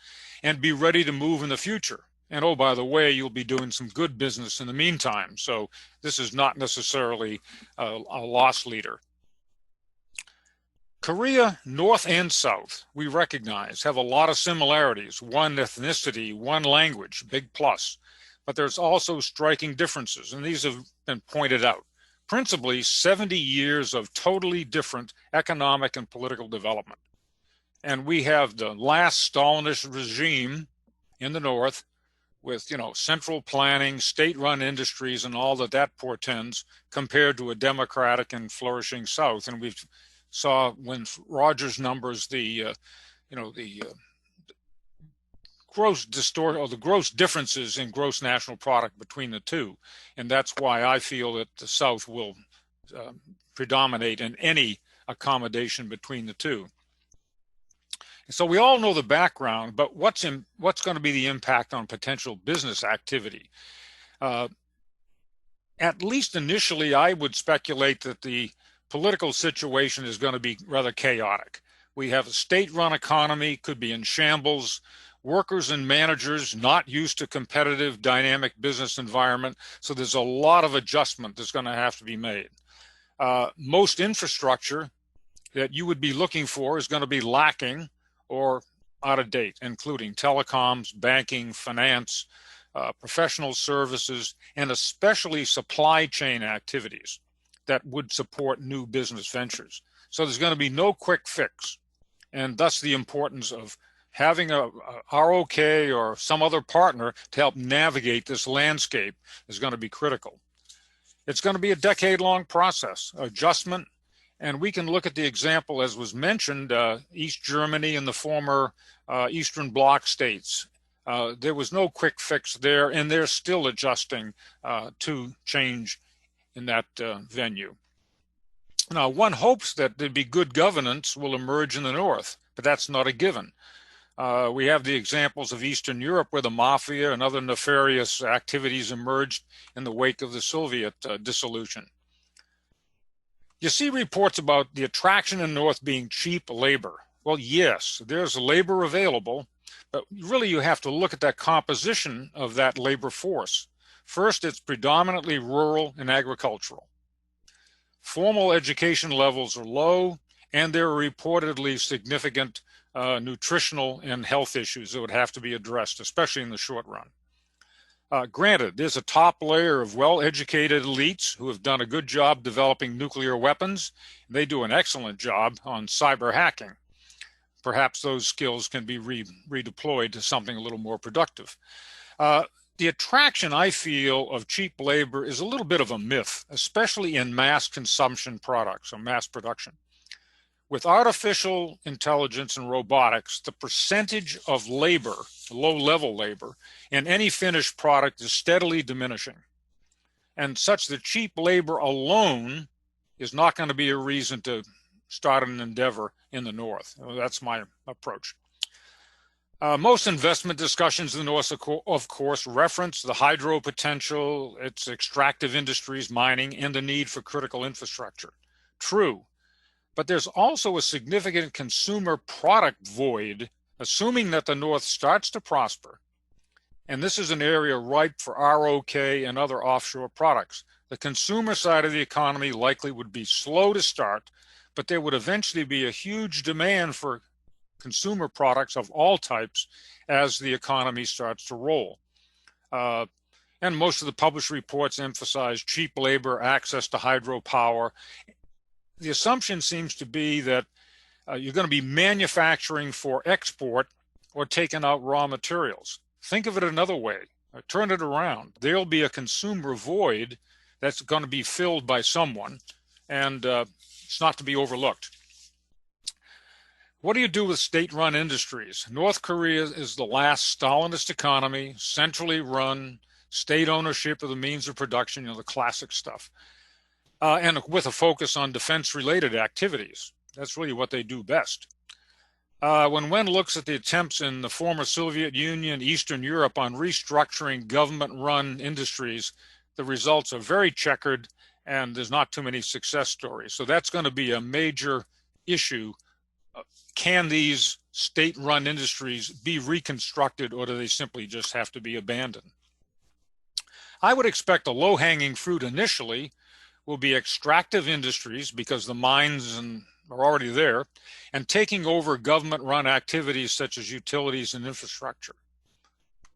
Speaker 6: and be ready to move in the future. And oh, by the way, you'll be doing some good business in the meantime. So this is not necessarily a loss leader. Korea, North and South, we recognize, have a lot of similarities. One ethnicity, one language, big plus. But there's also striking differences, and these have been pointed out. Principally, 70 years of totally different economic and political development. And we have the last Stalinist regime in the North, with, you know, central planning, state-run industries, and all that portends, compared to a democratic and flourishing South. And we saw when Rogers numbers the gross differences in gross national product between the two, and that's why I feel that the South will predominate in any accommodation between the two. So we all know the background, but what's going to be the impact on potential business activity? At least initially, I would speculate that the political situation is going to be rather chaotic. We have a state-run economy, could be in shambles, workers and managers not used to competitive, dynamic business environment, so there's a lot of adjustment that's going to have to be made. Most infrastructure that you would be looking for is going to be lacking or out of date, including telecoms, banking, finance, professional services, and especially supply chain activities that would support new business ventures. So there's going to be no quick fix, and thus the importance of having a ROK or some other partner to help navigate this landscape is going to be critical. It's going to be a decade-long process, adjustment. And we can look at the example, as was mentioned, East Germany and the former Eastern Bloc states. There was no quick fix there, and they're still adjusting to change in that venue. Now, one hopes that there'd be good governance will emerge in the North, but that's not a given. We have the examples of Eastern Europe where the mafia and other nefarious activities emerged in the wake of the Soviet dissolution. You see reports about the attraction in the North being cheap labor. Well, yes, there's labor available, but really you have to look at that composition of that labor force. First, it's predominantly rural and agricultural. Formal education levels are low, and there are reportedly significant nutritional and health issues that would have to be addressed, especially in the short run. Granted, there's a top layer of well-educated elites who have done a good job developing nuclear weapons. They do an excellent job on cyber hacking. Perhaps those skills can be redeployed to something a little more productive. The attraction, I feel, of cheap labor is a little bit of a myth, especially in mass consumption products or mass production. With artificial intelligence and robotics, the percentage of labor, low-level labor, in any finished product is steadily diminishing. And such that cheap labor alone is not going to be a reason to start an endeavor in the North. That's my approach. Most investment discussions in the North, of course, reference the hydro potential, its extractive industries, mining, and the need for critical infrastructure. True, but there's also a significant consumer product void, assuming that the North starts to prosper. And this is an area ripe for ROK and other offshore products. The consumer side of the economy likely would be slow to start, but there would eventually be a huge demand for consumer products of all types as the economy starts to roll. And most of the published reports emphasize cheap labor, access to hydropower. The assumption seems to be that you're going to be manufacturing for export or taking out raw materials. Think of it another way. Turn it around. There'll be a consumer void that's going to be filled by someone, and it's not to be overlooked. What do you do with state-run industries? North Korea is the last Stalinist economy, centrally run, state ownership of the means of production, the classic stuff, and with a focus on defense-related activities. That's really what they do best. When one looks at the attempts in the former Soviet Union, Eastern Europe on restructuring government-run industries, the results are very checkered, and there's not too many success stories. So that's going to be a major issue. Can these state-run industries be reconstructed, or do they simply just have to be abandoned? I would expect a low-hanging fruit initially will be extractive industries, because the mines are already there, and taking over government-run activities such as utilities and infrastructure.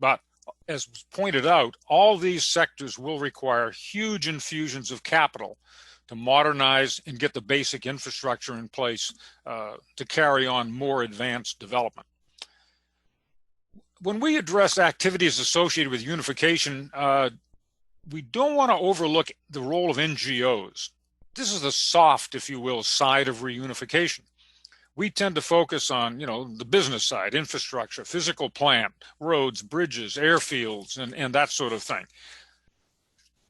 Speaker 6: But as was pointed out, all these sectors will require huge infusions of capital to modernize and get the basic infrastructure in place to carry on more advanced development. When we address activities associated with unification, we don't want to overlook the role of NGOs. This is the soft, if you will, side of reunification. We tend to focus on, the business side, infrastructure, physical plant, roads, bridges, airfields, and that sort of thing.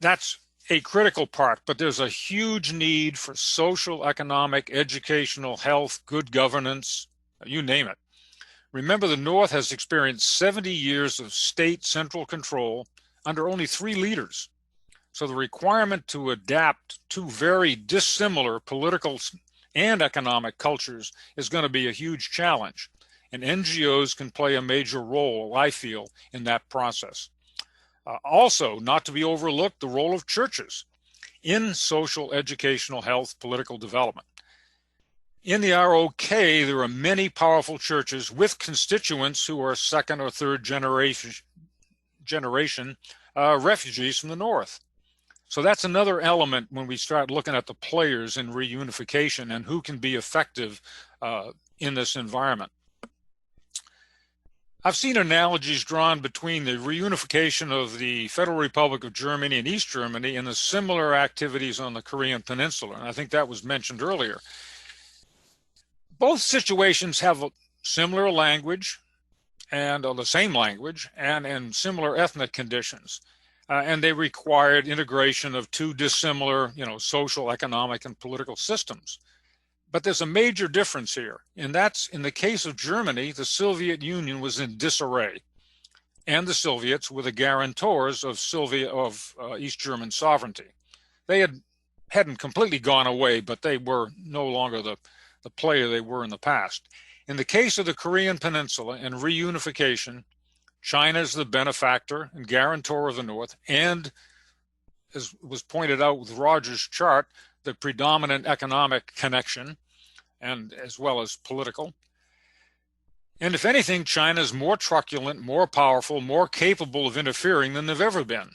Speaker 6: That's a critical part, but there's a huge need for social, economic, educational, health, good governance, you name it. Remember, the North has experienced 70 years of state central control under only 3 leaders. So the requirement to adapt to very dissimilar political and economic cultures is going to be a huge challenge. And NGOs can play a major role, I feel, in that process. Also, not to be overlooked, the role of churches in social, educational, health, political development. In the ROK, there are many powerful churches with constituents who are second or third generation refugees from the North. So that's another element when we start looking at the players in reunification and who can be effective in this environment. I've seen analogies drawn between the reunification of the Federal Republic of Germany and East Germany and the similar activities on the Korean Peninsula, and I think that was mentioned earlier. Both situations have a similar language and the same language and similar ethnic conditions. And they required integration of 2 dissimilar, social, economic, and political systems. But there's a major difference here, and that's in the case of Germany, the Soviet Union was in disarray, and the Soviets were the guarantors of East German sovereignty. They hadn't completely gone away, but they were no longer the player they were in the past. In the case of the Korean Peninsula and reunification, China is the benefactor and guarantor of the North, and, as was pointed out with Roger's chart, the predominant economic connection, and as well as political. And if anything, China is more truculent, more powerful, more capable of interfering than they've ever been.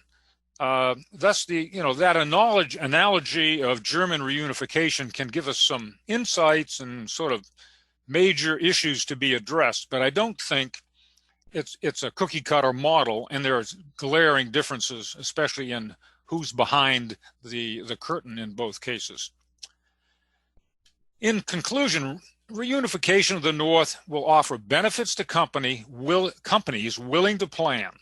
Speaker 6: Thus, that analogy of German reunification can give us some insights and sort of major issues to be addressed, but I don't think it's a cookie cutter model, and there's glaring differences, especially in who's behind the curtain in both cases. In conclusion, reunification of the North will offer benefits to companies willing to plan.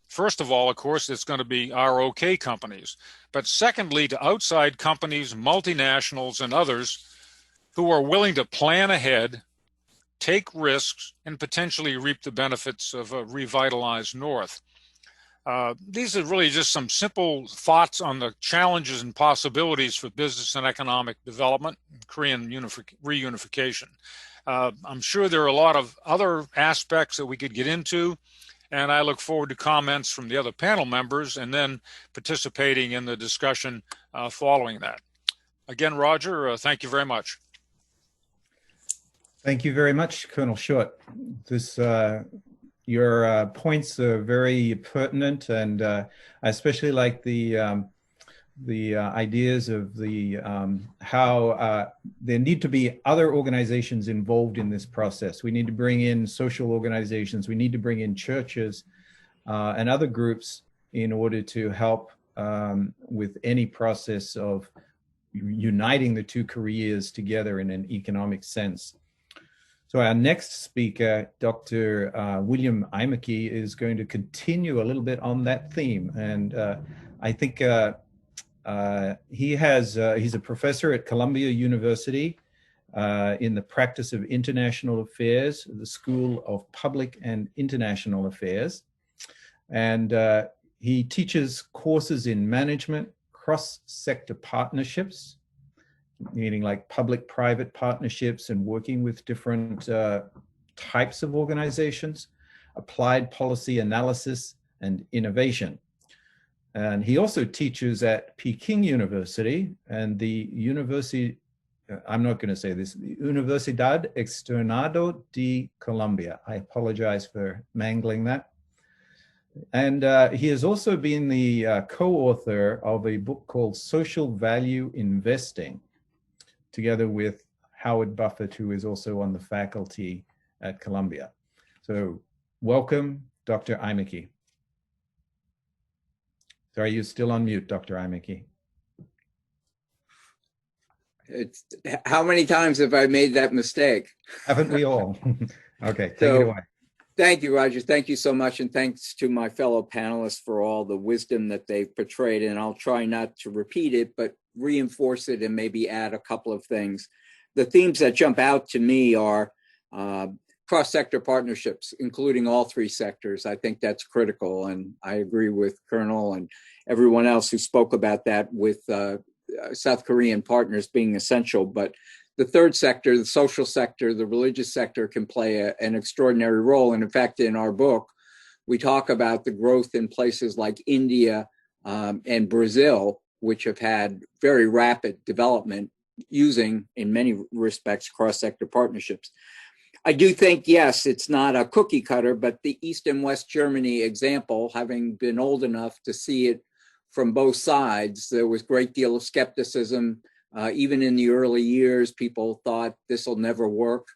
Speaker 6: First of all, of course, it's going to be ROK companies, but secondly, to outside companies, multinationals, and others who are willing to plan ahead, take risks, and potentially reap the benefits of a revitalized North. These are really just some simple thoughts on the challenges and possibilities for business and economic development, Korean reunification. I'm sure there are a lot of other aspects that we could get into, and I look forward to comments from the other panel members and then participating in the discussion following that. Again, Roger, thank you very much.
Speaker 1: Thank you very much, Colonel Short. Your points are very pertinent, and I especially like the ideas of how there need to be other organizations involved in this process. We need to bring in social organizations. We need to bring in churches and other groups in order to help with any process of uniting the two Koreas together in an economic sense. So our next speaker, Dr. William Imeke, is going to continue a little bit on that theme. And I think he's a professor at Columbia University in the practice of international affairs, the School of Public and International Affairs. And he teaches courses in management, cross-sector partnerships, meaning like public-private partnerships and working with different types of organizations, applied policy analysis, and innovation. And he also teaches at Peking University and the Universidad Externado de Colombia. I apologize for mangling that. And he has also been the co-author of a book called Social Value Investing, together with Howard Buffett, who is also on the faculty at Columbia. So welcome, Dr. Imeke. Sorry, you're still on mute, Dr. Imeke.
Speaker 7: How many times have I made that mistake?
Speaker 1: Haven't we all? Okay, take it away.
Speaker 7: Thank you, Roger. Thank you so much. And thanks to my fellow panelists for all the wisdom that they've portrayed. And I'll try not to repeat it, but reinforce it and maybe add a couple of things. The themes that jump out to me are cross-sector partnerships, including all three sectors. I think that's critical. And I agree with Colonel and everyone else who spoke about that, with South Korean partners being essential. But the third sector, the social sector, the religious sector, can play an extraordinary role. And in fact, in our book, we talk about the growth in places like India and Brazil, which have had very rapid development using, in many respects, cross-sector partnerships. I do think, yes, it's not a cookie cutter, but the East and West Germany example, having been old enough to see it from both sides, there was a great deal of skepticism. Even in the early years, people thought this will never work.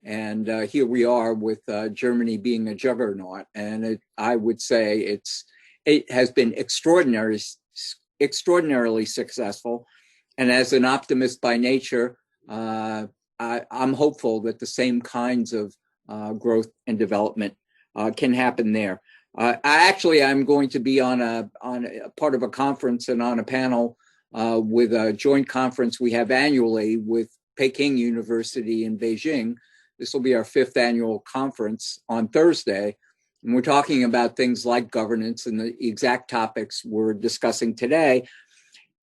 Speaker 7: And here we are with Germany being a juggernaut. And I would say it has been extraordinarily successful. And as an optimist by nature, I'm hopeful that the same kinds of growth and development can happen there. I'm going to be on a part of a conference and on a panel with a joint conference we have annually with Peking University in Beijing. This will be our 5th annual conference on Thursday. And we're talking about things like governance and the exact topics we're discussing today.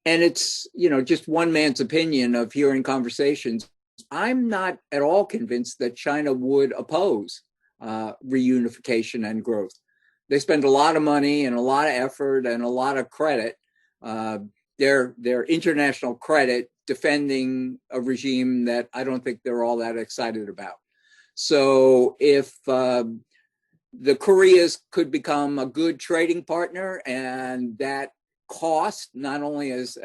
Speaker 7: And it's, just one man's opinion of hearing conversations I'm not at all convinced that China would oppose reunification and growth. They spend a lot of money and a lot of effort and a lot of credit, their international credit, defending a regime that I don't think they're all that excited about. So if the Koreas could become a good trading partner, and that cost, not only as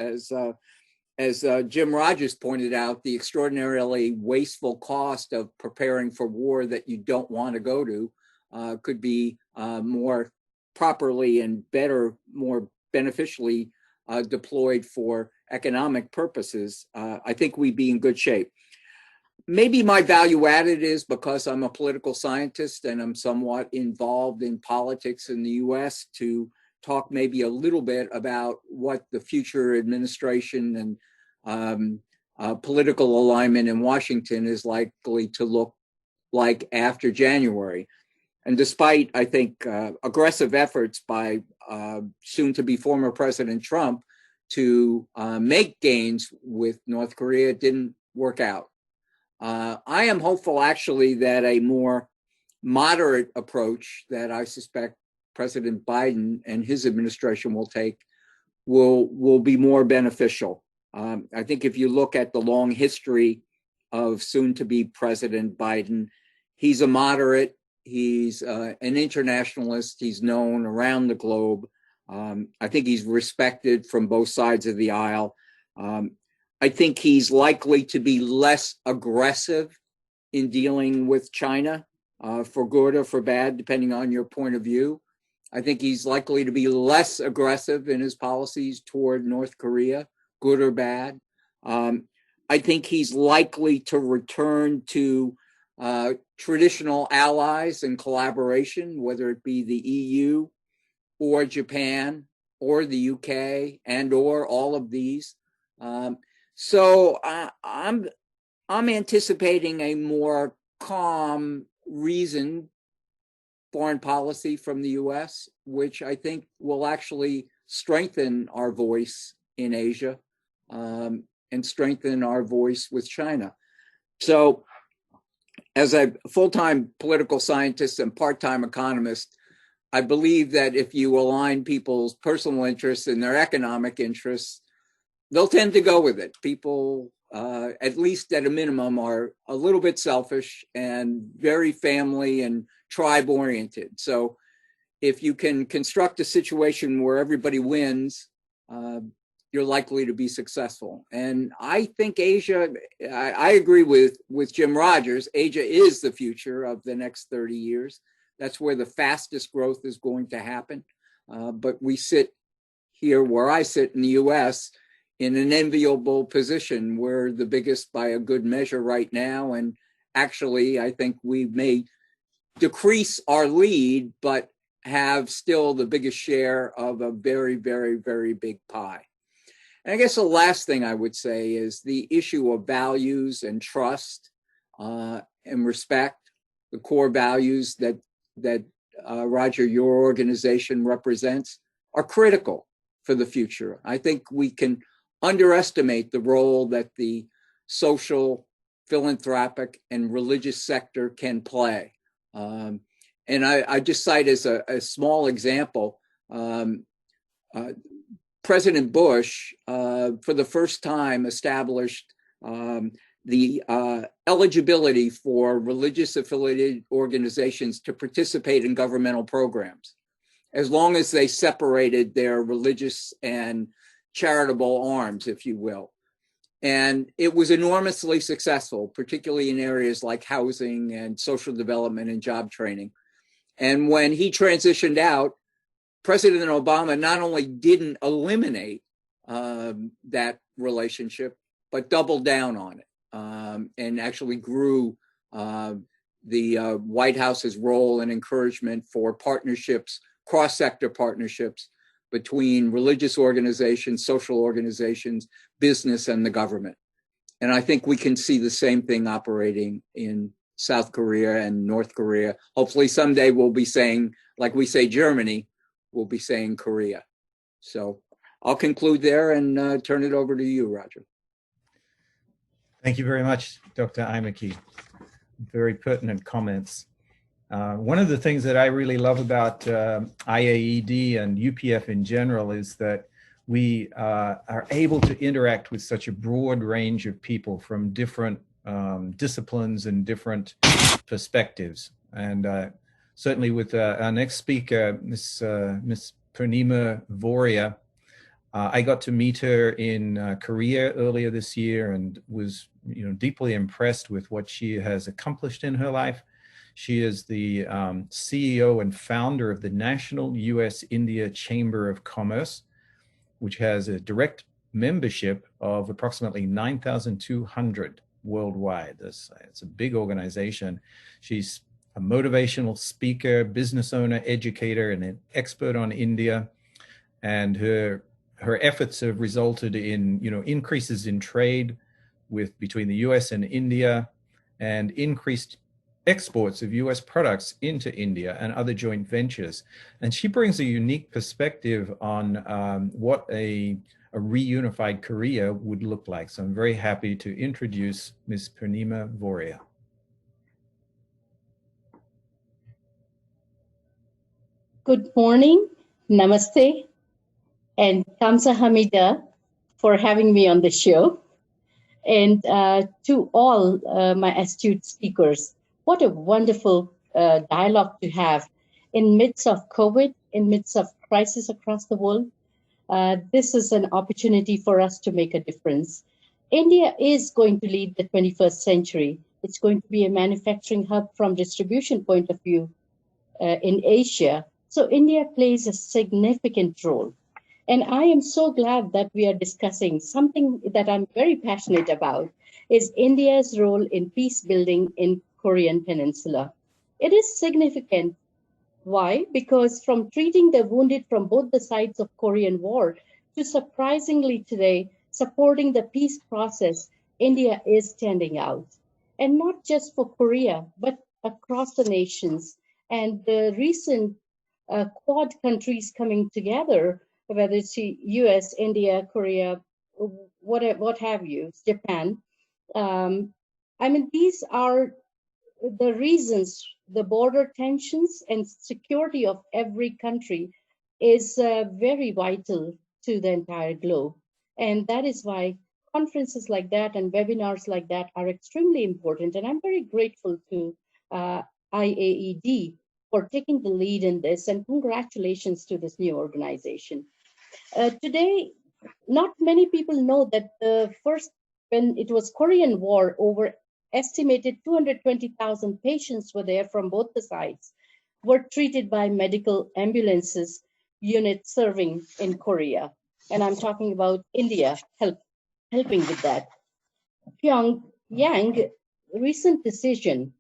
Speaker 7: Jim Rogers pointed out, the extraordinarily wasteful cost of preparing for war that you don't want to go to, could be more properly and better, more beneficially deployed for economic purposes, I think we'd be in good shape. Maybe my value added is because I'm a political scientist and I'm somewhat involved in politics in the US, to talk maybe a little bit about what the future administration and political alignment in Washington is likely to look like after January. And despite, I think, aggressive efforts by soon-to-be former President Trump to make gains with North Korea, it didn't work out. I am hopeful, actually, that a more moderate approach that I suspect President Biden and his administration will take will be more beneficial. I think if you look at the long history of soon-to-be President Biden, he's a moderate, he's an internationalist, he's known around the globe. I think he's respected from both sides of the aisle. I think he's likely to be less aggressive in dealing with China, for good or for bad, depending on your point of view. I think he's likely to be less aggressive in his policies toward North Korea, good or bad. I think he's likely to return to traditional allies and collaboration, whether it be the EU or Japan or the UK and or all of these. So I'm anticipating a more calm, reasoned foreign policy from the US, which I think will actually strengthen our voice in Asia, and strengthen our voice with China. So as a full-time political scientist and part-time economist, I believe that if you align people's personal interests and their economic interests, they'll tend to go with it. People, at least at a minimum, are a little bit selfish and very family and tribe oriented. So if you can construct a situation where everybody wins, you're likely to be successful. And I think Asia, I agree with Jim Rogers, Asia is the future of the next 30 years. That's where the fastest growth is going to happen. But we sit here where I sit in the US in an enviable position. We're the biggest by a good measure right now. And actually, I think we may decrease our lead, but have still the biggest share of a very, very, very big pie. And I guess the last thing I would say is the issue of values and trust and respect, the core values that Roger, your organization represents, are critical for the future. I think we can underestimate the role that the social, philanthropic, and religious sector can play. And I just cite as a small example, President Bush, for the first time, established the eligibility for religious affiliated organizations to participate in governmental programs, as long as they separated their religious and charitable arms, if you will. And it was enormously successful, particularly in areas like housing and social development and job training. And when he transitioned out, President Obama not only didn't eliminate that relationship, but doubled down on it, and actually grew the White House's role and encouragement for partnerships, cross-sector partnerships between religious organizations, social organizations, business, and the government. And I think we can see the same thing operating in South Korea and North Korea. Hopefully someday we'll be saying, like we say Germany, we'll be saying Korea. So I'll conclude there and turn it over to you, Roger.
Speaker 1: Thank you very much, Dr. Imeke. Very pertinent comments. One of the things that I really love about IAED and UPF in general is that we are able to interact with such a broad range of people from different disciplines and different perspectives. And certainly with our next speaker, Miss Purnima Voria, I got to meet her in Korea earlier this year and was, deeply impressed with what she has accomplished in her life. She is the CEO and founder of the National U.S.-India Chamber of Commerce, which has a direct membership of approximately 9,200 worldwide. It's a big organization. She's a motivational speaker, business owner, educator, and an expert on India. And her efforts have resulted in, increases in trade between the U.S. and India, and increased exports of U.S. products into India and other joint ventures. And she brings a unique perspective on what a reunified Korea would look like. So I'm very happy to introduce Ms. Purnima Voria.
Speaker 8: Good morning, namaste, and kamsahamnida for having me on the show. And to all my astute speakers, what a wonderful dialogue to have in midst of COVID, in midst of crisis across the world. This is an opportunity for us to make a difference. India is going to lead the 21st century. It's going to be a manufacturing hub from distribution point of view in Asia. So India plays a significant role. And I am so glad that we are discussing something that I'm very passionate about, is India's role in peace building in Korean Peninsula. It is significant. Why? Because from treating the wounded from both the sides of Korean War to surprisingly today supporting the peace process, India is standing out. And not just for Korea, but across the nations. And the recent Quad countries coming together, whether it's US, India, Korea, what have you, Japan. These are the reasons. The border tensions and security of every country is very vital to the entire globe. And that is why conferences like that and webinars like that are extremely important. And I'm very grateful to IAED for taking the lead in this, and congratulations to this new organization. Today, not many people know that when it was Korean War, over estimated 220,000 patients were there from both the sides, were treated by medical ambulances units serving in Korea. And I'm talking about India helping with that. Pyongyang recent decision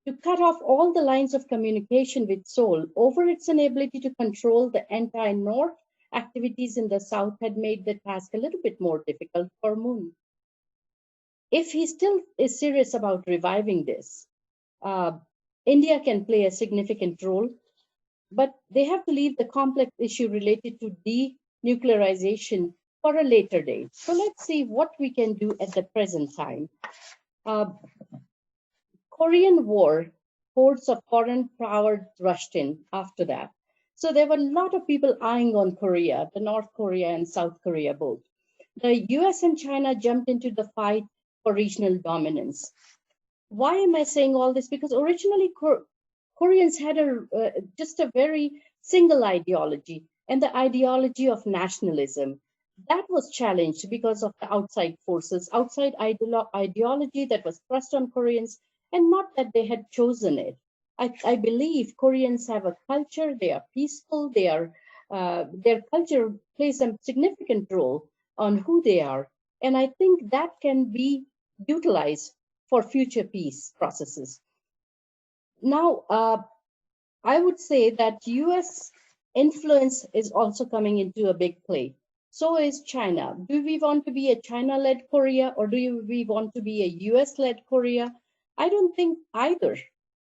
Speaker 8: to cut off all the lines of communication with Seoul over its inability to control the anti-North activities in the South had made the task a little bit more difficult for Moon. If he still is serious about reviving this, India can play a significant role, but they have to leave the complex issue related to denuclearization for a later date. So let's see what we can do at the present time. Korean War, hordes of foreign power rushed in after that. So there were a lot of people eyeing on Korea, the North Korea and South Korea both. The US and China jumped into the fight for regional dominance. Why am I saying all this? Because originally Koreans had just a very single ideology, and the ideology of nationalism. That was challenged because of the outside forces, outside ideology that was thrust on Koreans, and not that they had chosen it. I believe Koreans have a culture, they are peaceful, their culture plays a significant role on who they are. And I think that can be utilized for future peace processes. Now, I would say that US influence is also coming into a big play. So is China. Do we want to be a China-led Korea, or do we want to be a US-led Korea? I don't think either.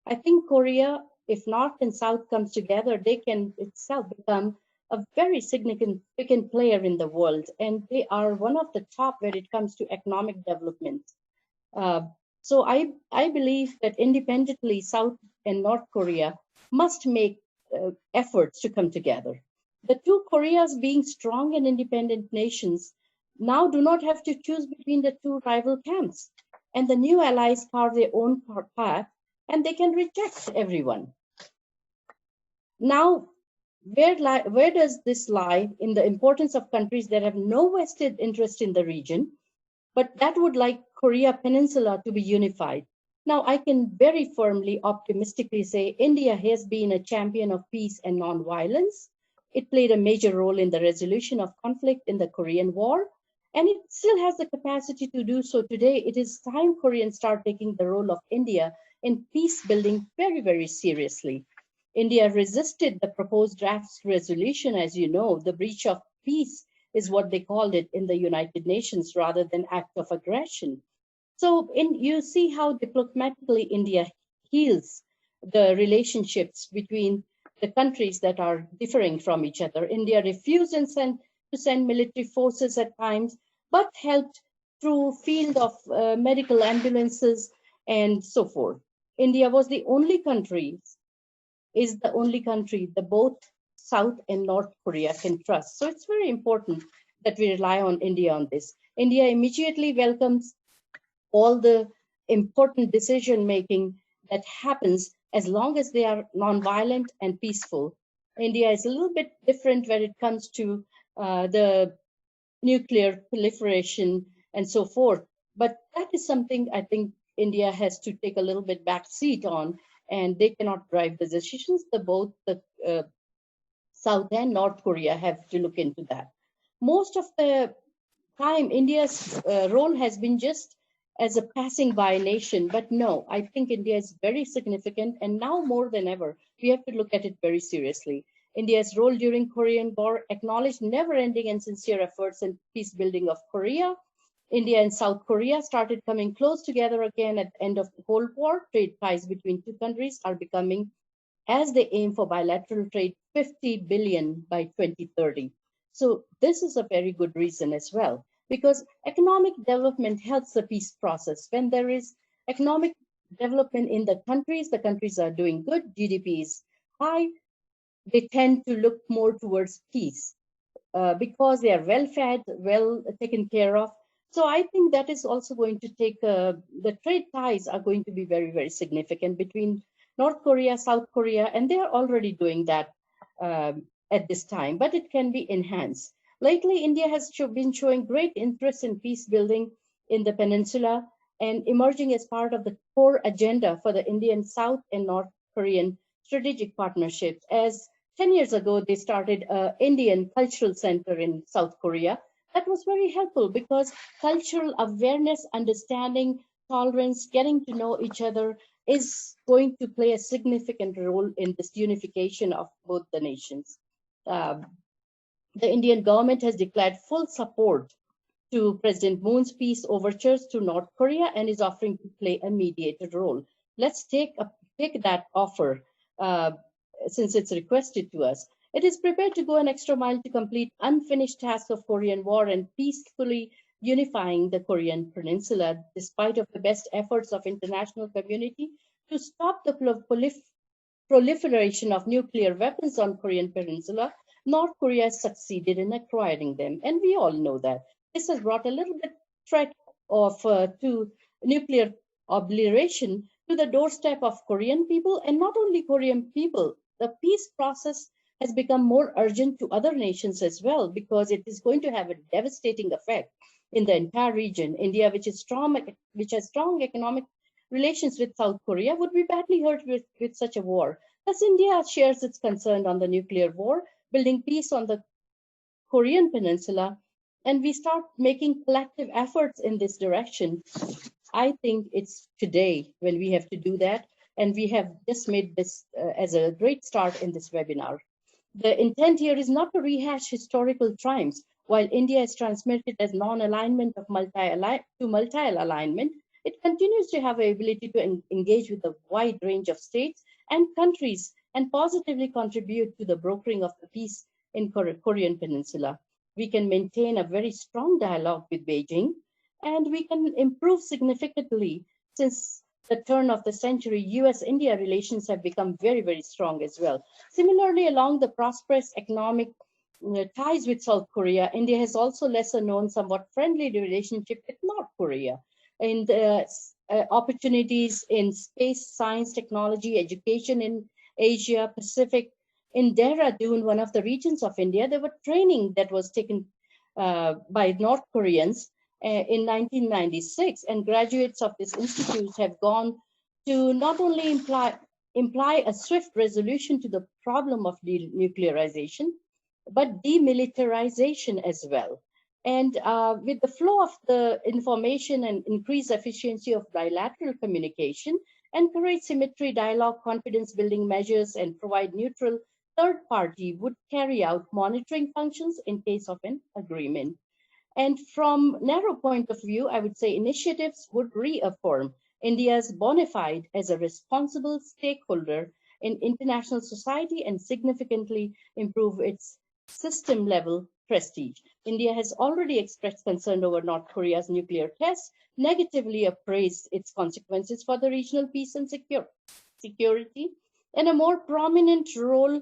Speaker 8: I think Korea, if North and South comes together, they can itself become a very significant player in the world. And they are one of the top when it comes to economic development. So I believe that independently, South and North Korea must make efforts to come together. The two Koreas, being strong and independent nations, now do not have to choose between the two rival camps. And the new allies carve their own path, and they can reject everyone. Now, where does this lie in the importance of countries that have no vested interest in the region, but that would like Korea Peninsula to be unified? Now, I can very firmly, optimistically say India has been a champion of peace and nonviolence. It played a major role in the resolution of conflict in the Korean War, and it still has the capacity to do so today. It is time Koreans start taking the role of India in peace building very, very seriously. India resisted the proposed draft resolution, as you know. The breach of peace is what they called it in the United Nations rather than act of aggression. So you see how diplomatically India heals the relationships between the countries that are differing from each other. India refused to send military forces at times, but helped through field of medical ambulances and so forth. India was the only country, is the only country that both South and North Korea can trust. So it's very important that we rely on India on this. India immediately welcomes all the important decision making that happens as long as they are nonviolent and peaceful. India is a little bit different when it comes to the nuclear proliferation and so forth. But that is something I think India has to take a little bit back seat on, and they cannot drive the decisions. Both the South and North Korea have to look into that. Most of the time, India's role has been just as a passing by nation, but no, I think India is very significant, and now more than ever, we have to look at it very seriously. India's role during Korean War acknowledged never-ending and sincere efforts in peace building of Korea. India and South Korea started coming close together again at the end of the Cold War. Trade ties between two countries are becoming, as they aim for bilateral trade, 50 billion by 2030. So this is a very good reason as well, because economic development helps the peace process. When there is economic development in the countries are doing good, GDP is high, they tend to look more towards peace because they are well fed, well taken care of. So I think that is also going to take, the trade ties are going to be very, very significant between North Korea, South Korea, and they are already doing that at this time, but it can be enhanced. Lately, India has been showing great interest in peace building in the peninsula and emerging as part of the core agenda for the Indian South and North Korean strategic partnerships. As 10 years ago, they started an Indian Cultural Center in South Korea. That was very helpful because cultural awareness, understanding, tolerance, getting to know each other is going to play a significant role in this unification of both the nations. The Indian government has declared full support to President Moon's peace overtures to North Korea and is offering to play a mediator role. Let's take that offer since it's requested to us. It is prepared to go an extra mile to complete unfinished tasks of Korean War and peacefully unifying the Korean Peninsula, despite of the best efforts of international community to stop the proliferation of nuclear weapons on Korean Peninsula. North Korea has succeeded in acquiring them, and we all know that. This has brought a little bit threat of to nuclear obliteration to the doorstep of Korean people, and not only Korean people. The peace process has become more urgent to other nations as well, because it is going to have a devastating effect in the entire region. India, which has strong economic relations with South Korea, would be badly hurt with such a war. Thus, India shares its concern on the nuclear war, building peace on the Korean Peninsula, and we start making collective efforts in this direction. I think it's today when we have to do that, and we have just made this as a great start in this webinar. The intent here is not to rehash historical triumphs. While India is transmitted as non-alignment to multi-alignment, it continues to have the ability to engage with a wide range of states and countries and positively contribute to the brokering of the peace in Korean Peninsula. We can maintain a very strong dialogue with Beijing and we can improve significantly. Since the turn of the century, US-India relations have become very, very strong as well. Similarly, along the prosperous economic ties with South Korea, India has also lesser known, somewhat friendly relationship with North Korea. And opportunities in space, science, technology, education in Asia Pacific. In Dehradun, one of the regions of India, there were training that was taken by North Koreans in 1996, and graduates of this institute have gone to not only imply a swift resolution to the problem of denuclearization, but demilitarization as well. And with the flow of the information and increased efficiency of bilateral communication, encourage symmetry, dialogue, confidence building measures, and provide neutral third party would carry out monitoring functions in case of an agreement. And from narrow point of view, I would say initiatives would reaffirm India's bona fide as a responsible stakeholder in international society and significantly improve its system level prestige. India has already expressed concern over North Korea's nuclear tests, negatively appraised its consequences for the regional peace and security, and a more prominent role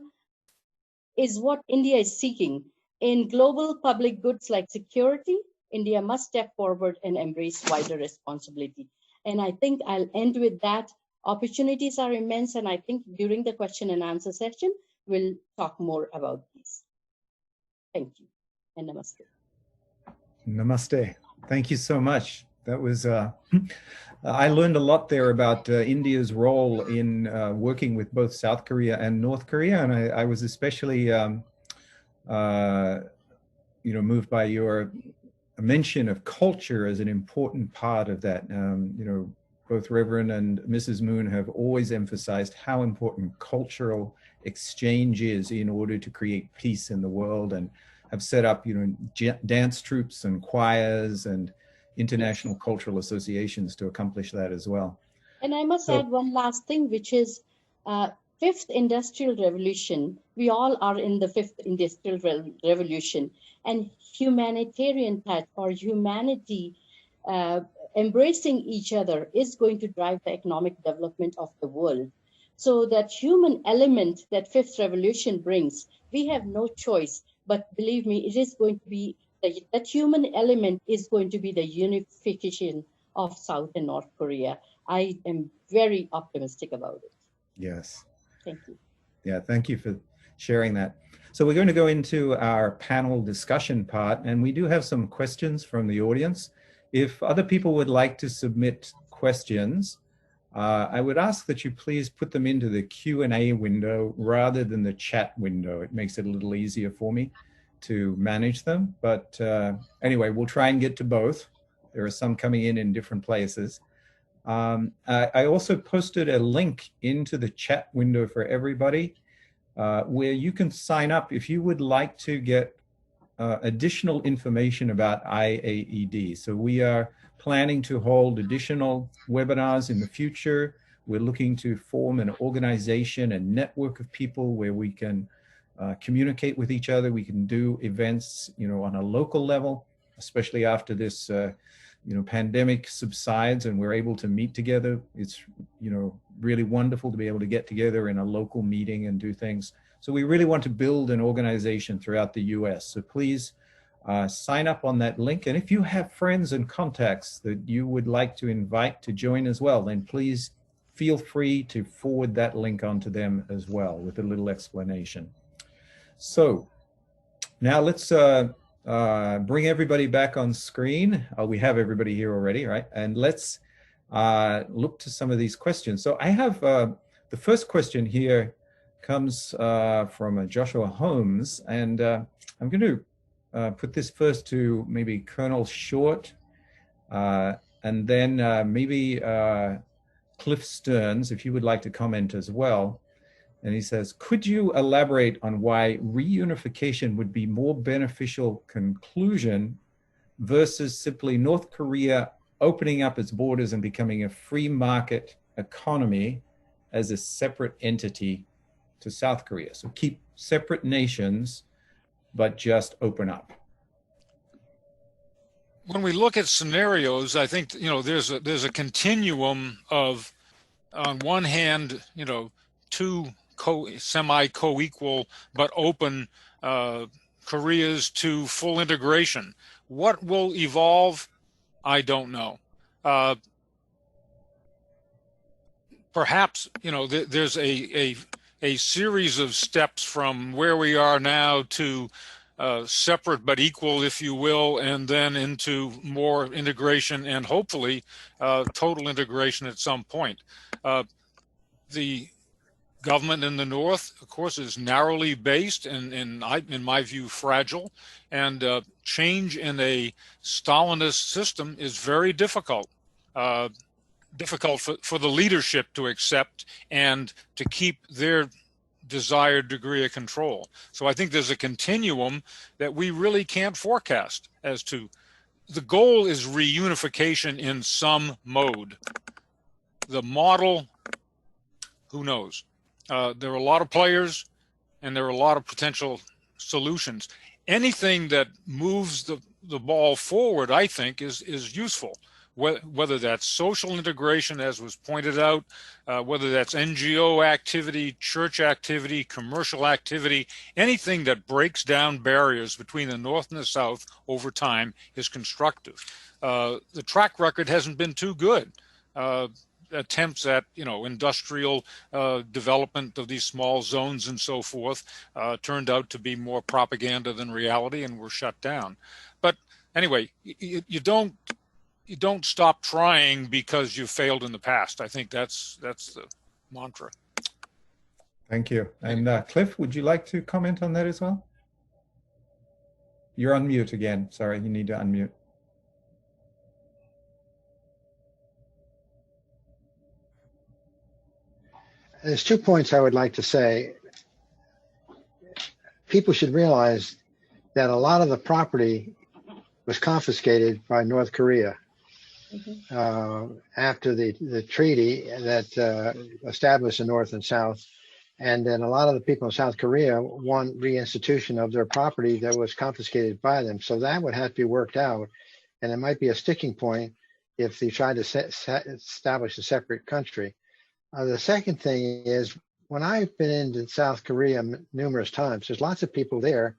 Speaker 8: is what India is seeking. In global public goods like security, India must step forward and embrace wider responsibility. And I think I'll end with that. Opportunities are immense, and I think during the question and answer session, we'll talk more about these. Thank you, and namaste.
Speaker 1: Namaste. Thank you so much. That was, I learned a lot there about India's role in working with both South Korea and North Korea, and I was especially moved by your mention of culture as an important part of that. Both Reverend and Mrs. Moon have always emphasized how important cultural exchange is in order to create peace in the world, and have set up, dance troupes and choirs and international cultural associations to accomplish that as well.
Speaker 8: And I must add one last thing, which is fifth industrial revolution. We all are in the fifth industrial revolution, and humanitarian touch or humanity embracing each other is going to drive the economic development of the world. So that human element that fifth revolution brings, we have no choice, but believe me, it is going to be that human element is going to be the unification of South and North Korea. I am very optimistic about it.
Speaker 1: Yes.
Speaker 8: Thank you.
Speaker 1: Yeah, thank you for sharing that. So we're going to go into our panel discussion part, and we do have some questions from the audience. If other people would like to submit questions, I would ask that you please put them into the Q&A window rather than the chat window. It makes it a little easier for me to manage them. But anyway, we'll try and get to both. There are some coming in different places. I also posted a link into the chat window for everybody where you can sign up if you would like to get additional information about IAED. So we are planning to hold additional webinars in the future. We're looking to form an organization, a network of people where we can communicate with each other. We can do events, on a local level, especially after this, pandemic subsides and we're able to meet together. It's, really wonderful to be able to get together in a local meeting and do things. So we really want to build an organization throughout the US. So please sign up on that link. And if you have friends and contacts that you would like to invite to join as well, then please feel free to forward that link onto them as well with a little explanation. So now let's bring everybody back on screen. We have everybody here already, right? And let's look to some of these questions. So I have the first question here comes from Joshua Holmes, and I'm going to put this first to maybe Colonel Short, and then maybe Cliff Stearns, if you would like to comment as well. And he says, could you elaborate on why reunification would be more beneficial conclusion versus simply North Korea opening up its borders and becoming a free market economy as a separate entity to South Korea? So keep separate nations, but just open up.
Speaker 6: when we look at scenarios, I think, there's a continuum of, on one hand, two semi-co-equal but open Koreas to full integration. What will evolve? I don't know. Perhaps, there's a series of steps from where we are now to separate but equal, if you will, and then into more integration and hopefully total integration at some point. The government in the North, of course, is narrowly based and in my view, fragile, and change in a Stalinist system is very difficult. Difficult for the leadership to accept and to keep their desired degree of control. So I think there's a continuum that we really can't forecast as to. The goal is reunification in some mode. The model, who knows? There are a lot of players and there are a lot of potential solutions. Anything that moves the ball forward, I think, is useful. Whether that's social integration, as was pointed out, whether that's NGO activity, church activity, commercial activity, anything that breaks down barriers between the North and the South over time is constructive. The track record hasn't been too good. Attempts at, industrial development of these small zones and so forth turned out to be more propaganda than reality and were shut down. But anyway, you don't stop trying because you failed in the past. I think that's the mantra.
Speaker 1: Thank you. And Cliff, would you like to comment on that as well? You're on mute again. Sorry, you need to unmute.
Speaker 4: There's 2 points I would like to say. People should realize that a lot of the property was confiscated by North Korea after the treaty that established the North and South. And then a lot of the people in South Korea want reinstitution of their property that was confiscated by them. So that would have to be worked out. And it might be a sticking point if they try to establish a separate country. The second thing is, when I've been into South Korea numerous times, there's lots of people there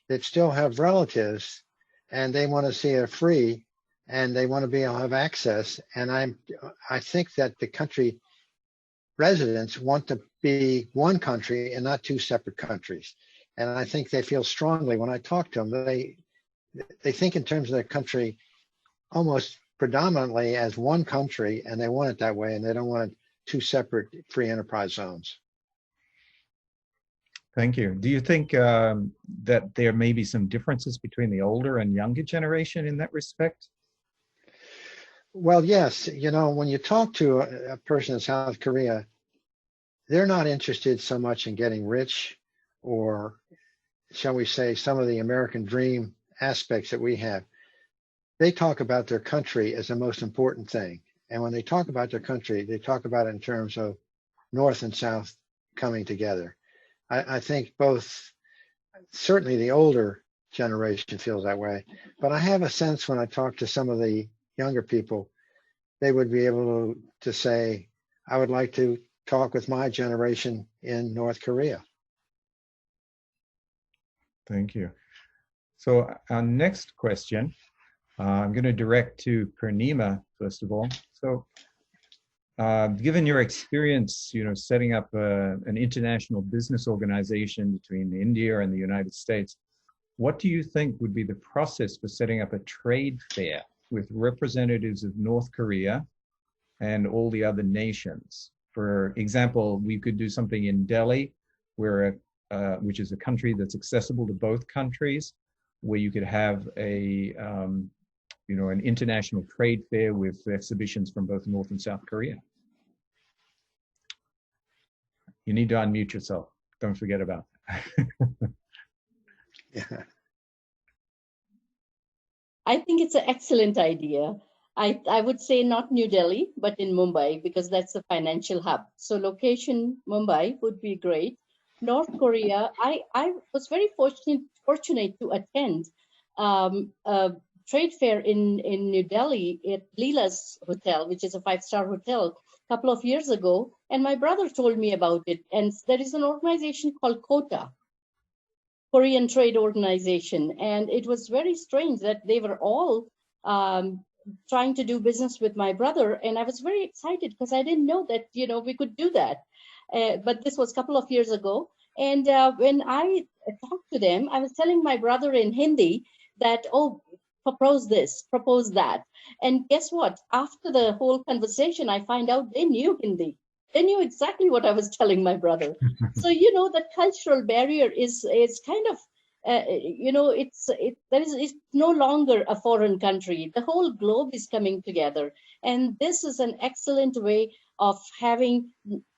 Speaker 4: that still have relatives and they want to see it free and they want to be able to have access. And I think that the country residents want to be one country and not two separate countries. And I think they feel strongly when I talk to them, they think in terms of their country almost predominantly as one country, and they want it that way, and they don't want two separate free enterprise zones.
Speaker 1: Thank you. Do you think that there may be some differences between the older and younger generation in that respect?
Speaker 4: Well, yes. You know, when you talk to a person in South Korea, they're not interested so much in getting rich or, shall we say, some of the American dream aspects that we have. They talk about their country as the most important thing. And when they talk about their country, they talk about it in terms of North and South coming together. I think both, certainly the older generation feels that way, but I have a sense when I talk to some of the younger people, they would be able to say, I would like to talk with my generation in North Korea.
Speaker 1: Thank you. So our next question, I'm going to direct to Purnima, first of all. So given your experience, setting up an international business organization between India and the United States, what do you think would be the process for setting up a trade fair with representatives of North Korea and all the other nations? For example, we could do something in Delhi, where which is a country that's accessible to both countries, where you could have an international trade fair with exhibitions from both North and South Korea. You need to unmute yourself. Don't forget about that.
Speaker 4: Yeah.
Speaker 8: I think it's an excellent idea. I would say not New Delhi, but in Mumbai, because that's the financial hub. So location Mumbai would be great. North Korea, I was very fortunate to attend a trade fair in New Delhi at Leela's Hotel, which is a 5-star hotel, a couple of years ago, and my brother told me about it. And there is an organization called KOTA, Korean Trade Organization, and it was very strange that they were all trying to do business with my brother, and I was very excited because I didn't know that we could do that. But this was a couple of years ago, and when I talked to them, I was telling my brother in Hindi that, oh, propose this, propose that, and guess what? After the whole conversation, I find out they knew Hindi. They knew exactly what I was telling my brother. So the cultural barrier is kind of it's no longer a foreign country. The whole globe is coming together, and this is an excellent way of having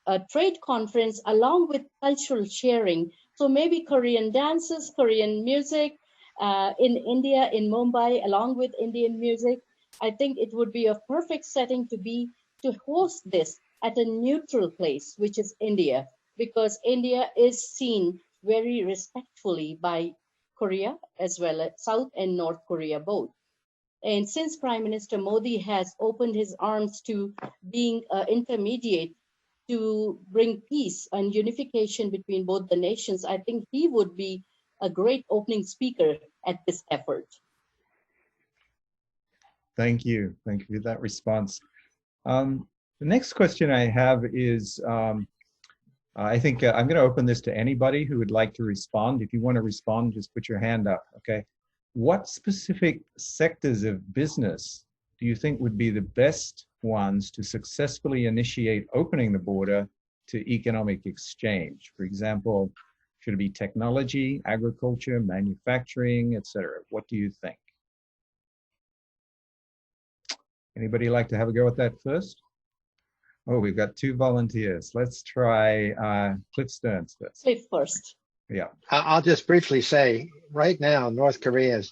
Speaker 8: a trade conference along with cultural sharing. So maybe Korean dances, Korean music in India, in Mumbai, along with Indian music. I think it would be a perfect setting to host this at a neutral place, which is India, because India is seen very respectfully by Korea, as well as South and North Korea both. And since Prime Minister Modi has opened his arms to being an intermediate to bring peace and unification between both the nations, I think he would be a great opening speaker at this effort.
Speaker 1: Thank you. Thank you for that response. The next question I have is, I think I'm going to open this to anybody who would like to respond. If you want to respond, just put your hand up, okay? What specific sectors of business do you think would be the best ones to successfully initiate opening the border to economic exchange? For example, should it be technology, agriculture, manufacturing, etc.? What do you think? Anybody like to have a go at that first? Oh, we've got 2 volunteers. Let's try Cliff Stearns first.
Speaker 8: Cliff first.
Speaker 1: Yeah.
Speaker 4: I'll just briefly say, right now, North Korea is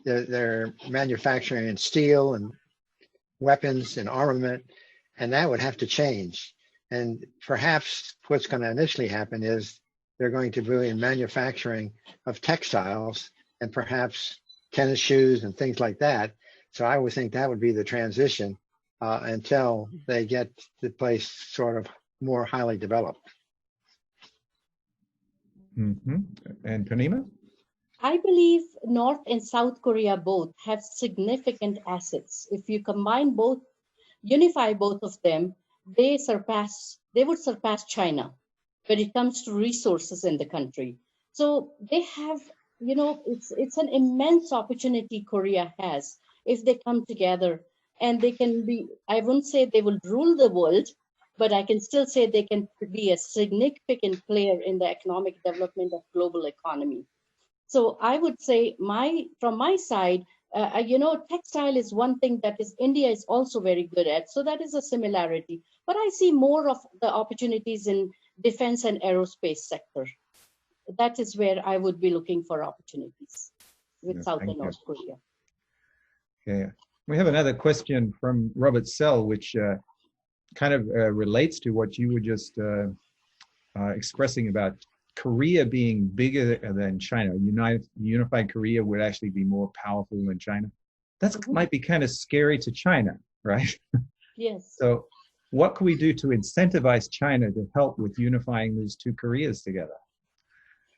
Speaker 4: they're manufacturing in steel and weapons and armament, and that would have to change. And perhaps what's going to initially happen is they're going to be in manufacturing of textiles and perhaps tennis shoes and things like that. So I would think that would be the transition until they get the place sort of more highly developed.
Speaker 1: Mm-hmm. And Panima?
Speaker 8: I believe North and South Korea both have significant assets. If you combine both, unify both of them, they would surpass China when it comes to resources in the country. So they have, it's an immense opportunity Korea has if they come together, and they can be, I wouldn't say they will rule the world, but I can still say they can be a significant player in the economic development of global economy. So I would say from my side, textile is one thing that India is also very good at. So that is a similarity. But I see more of the opportunities in defense and aerospace sector. That is where I would be looking for opportunities with South and North Korea.
Speaker 1: Okay. We have another question from Robert Sell, which kind of relates to what you were just expressing about Korea being bigger than China. Unified Korea would actually be more powerful than China. That might be kind of scary to China, right?
Speaker 8: Yes.
Speaker 1: So what can we do to incentivize China to help with unifying these 2 Koreas together?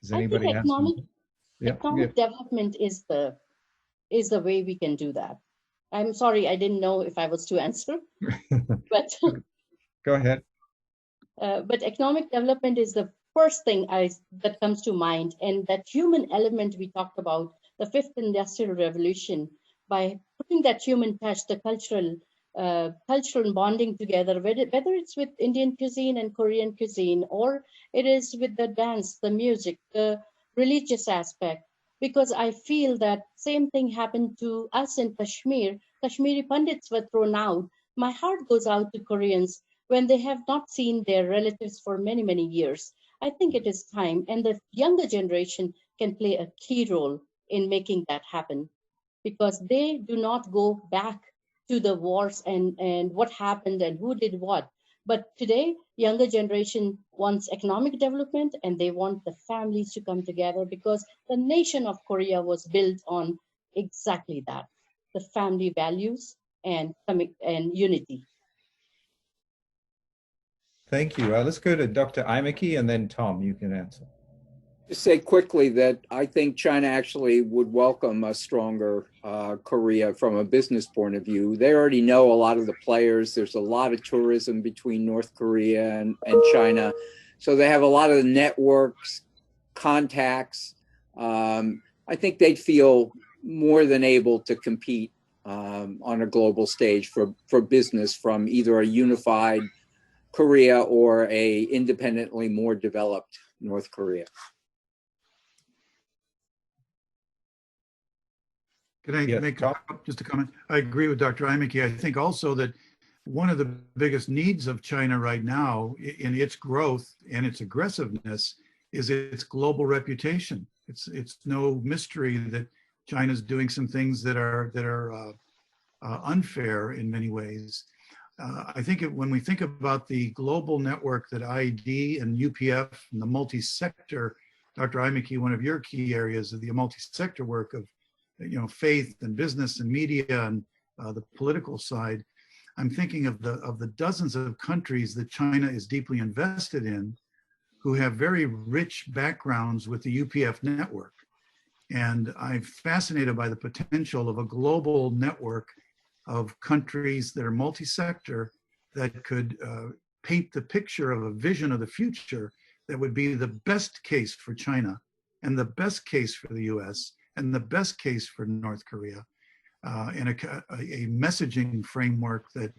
Speaker 1: Does anybody have
Speaker 8: economic development is the way we can do that. I'm sorry, I didn't know if I was to answer, but
Speaker 1: go ahead.
Speaker 8: But economic development is the first thing that comes to mind, and that human element we talked about, the 5th Industrial Revolution, by putting that human touch, the cultural bonding together, whether it's with Indian cuisine and Korean cuisine, or it is with the dance, the music, the religious aspect. Because I feel that same thing happened to us in Kashmir. Kashmiri Pandits were thrown out. My heart goes out to Koreans when they have not seen their relatives for many, many years. I think it is time, and the younger generation can play a key role in making that happen, because they do not go back to the wars and what happened and who did what. But today, younger generation wants economic development, and they want the families to come together, because the nation of Korea was built on exactly that. the family values and unity.
Speaker 1: Thank you. Let's go to Dr. Imeke and then Tom, you can answer.
Speaker 7: Just say quickly that I think China actually would welcome a stronger Korea from a business point of view. They already know a lot of the players. There's a lot of tourism between North Korea and China. So they have a lot of the networks, contacts. I think they'd feel more than able to compete on a global stage for business from either a unified Korea or a independently more developed North Korea.
Speaker 3: Can I make just a comment? I agree with Dr. Imeke. I think also that one of the biggest needs of China right now in its growth and its aggressiveness is its global reputation. It's no mystery that China's doing some things that are unfair in many ways. I think when we think about the global network that IAED and UPF and the multi-sector, Dr. Imeke, one of your key areas of the multi-sector work of faith and business and media and the political side, I'm thinking of the dozens of countries that China is deeply invested in who have very rich backgrounds with the UPF network. And I'm fascinated by the potential of a global network of countries that are multi-sector that could paint the picture of a vision of the future that would be the best case for China and the best case for the US and the best case for North Korea, and a messaging framework that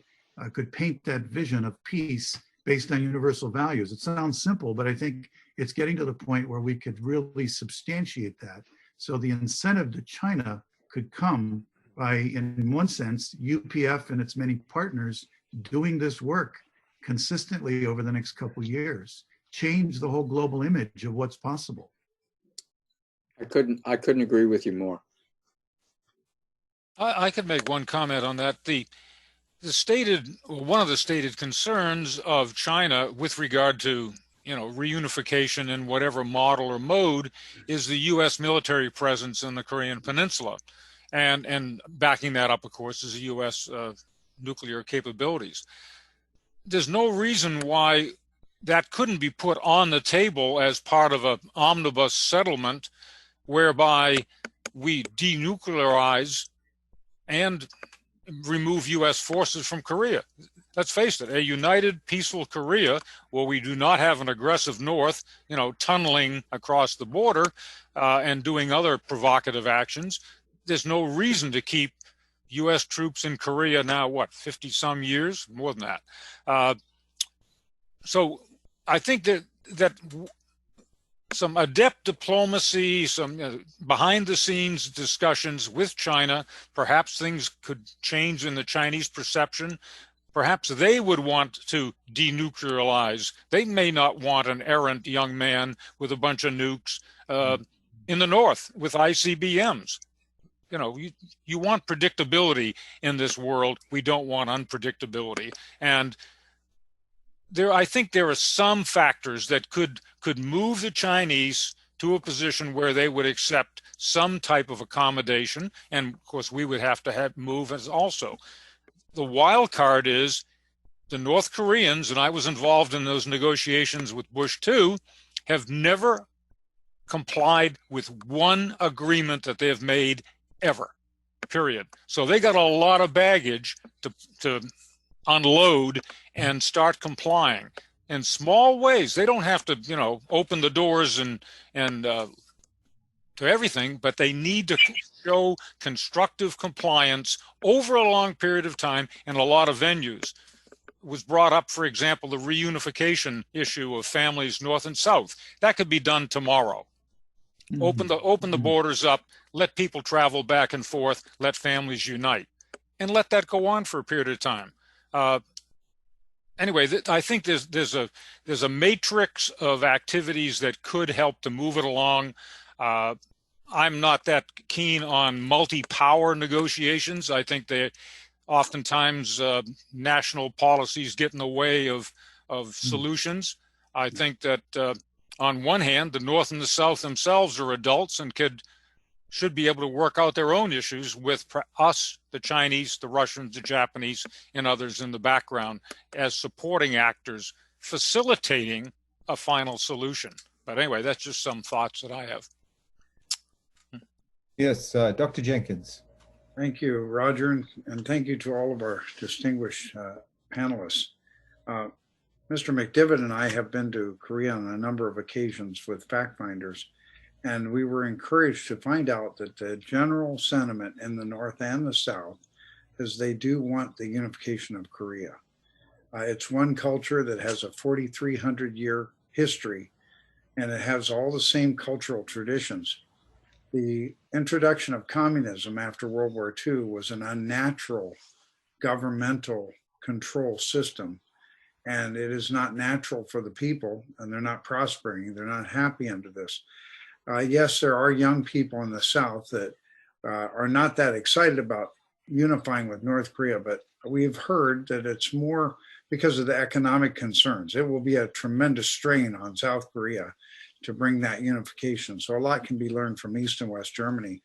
Speaker 3: could paint that vision of peace based on universal values. It sounds simple, but I think it's getting to the point where we could really substantiate that. So the incentive to China could come by, in one sense, UPF and its many partners doing this work consistently over the next couple of years, change the whole global image of what's possible.
Speaker 7: I couldn't agree with you more.
Speaker 6: I could make one comment on that. One of the stated concerns of China with regard to reunification in whatever model or mode is the U.S. military presence in the Korean Peninsula, and backing that up, of course, is the U.S. Nuclear capabilities. There's no reason why that couldn't be put on the table as part of an omnibus settlement whereby we denuclearize and remove U.S. forces from Korea. Let's face it, a united, peaceful Korea where we do not have an aggressive North, tunneling across the border and doing other provocative actions. There's no reason to keep U.S. troops in Korea now, 50 some years, more than that. So I think that some adept diplomacy, some behind the scenes discussions with China, perhaps things could change in the Chinese perception. Perhaps they would want to denuclearize. They may not want an errant young man with a bunch of nukes in the North with ICBMs. You want predictability in this world. We don't want unpredictability. And I think there are some factors that could move the Chinese to a position where they would accept some type of accommodation. And of course, we would have to move as also. The wild card is the North Koreans, and I was involved in those negotiations with Bush too, have never complied with one agreement that they have made ever, period. So they got a lot of baggage to unload and start complying in small ways. They don't have to, open the doors and to everything, but they need to show constructive compliance over a long period of time in a lot of venues. It was brought up, for example, the reunification issue of families North and South. That could be done tomorrow. Mm-hmm. Open the borders up, let people travel back and forth, let families unite, and let that go on for a period of time. Anyway, I think there's a matrix of activities that could help to move it along. I'm not that keen on multi-power negotiations. I think they oftentimes national policies get in the way of solutions. I think that on one hand, the North and the South themselves are adults and could should be able to work out their own issues with us, the Chinese, the Russians, the Japanese, and others in the background as supporting actors, facilitating a final solution. But anyway, that's just some thoughts that I have.
Speaker 1: Yes, Dr. Jenkins.
Speaker 2: Thank you, Roger, and thank you to all of our distinguished panelists. Mr. McDivitt and I have been to Korea on a number of occasions with fact finders, and we were encouraged to find out that the general sentiment in the North and the South is they do want the unification of Korea. It's one culture that has a 4,300-year history, and it has all the same cultural traditions. The introduction of communism after World War II was an unnatural governmental control system, and it is not natural for the people, and they're not prospering. They're not happy under this. Yes, there are young people in the South that are not that excited about unifying with North Korea, but we've heard that it's more because of the economic concerns. It will be a tremendous strain on South Korea to bring that unification. So a lot can be learned from East and West Germany.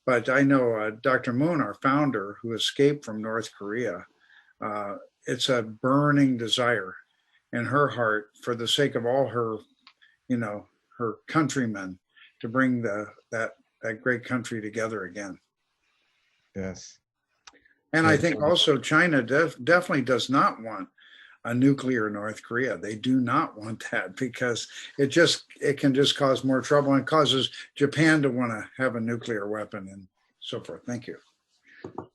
Speaker 2: But I know Dr. Moon, our founder, who escaped from North Korea, it's a burning desire in her heart for the sake of all her, her countrymen to bring that great country together again.
Speaker 1: Yes.
Speaker 2: And I think also China definitely does not want a nuclear North Korea. They do not want that because it can just cause more trouble and causes Japan to want to have a nuclear weapon and so forth. Thank you.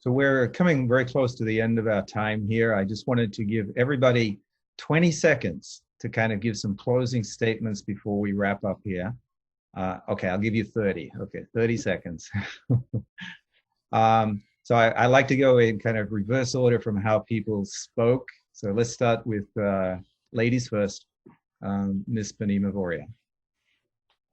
Speaker 1: So we're coming very close to the end of our time here. I just wanted to give everybody 20 seconds to kind of give some closing statements before we wrap up here. Okay, I'll give you 30. Okay, 30 seconds. So I like to go in kind of reverse order from how people spoke. So let's start with ladies first. Ms. Panima Voria.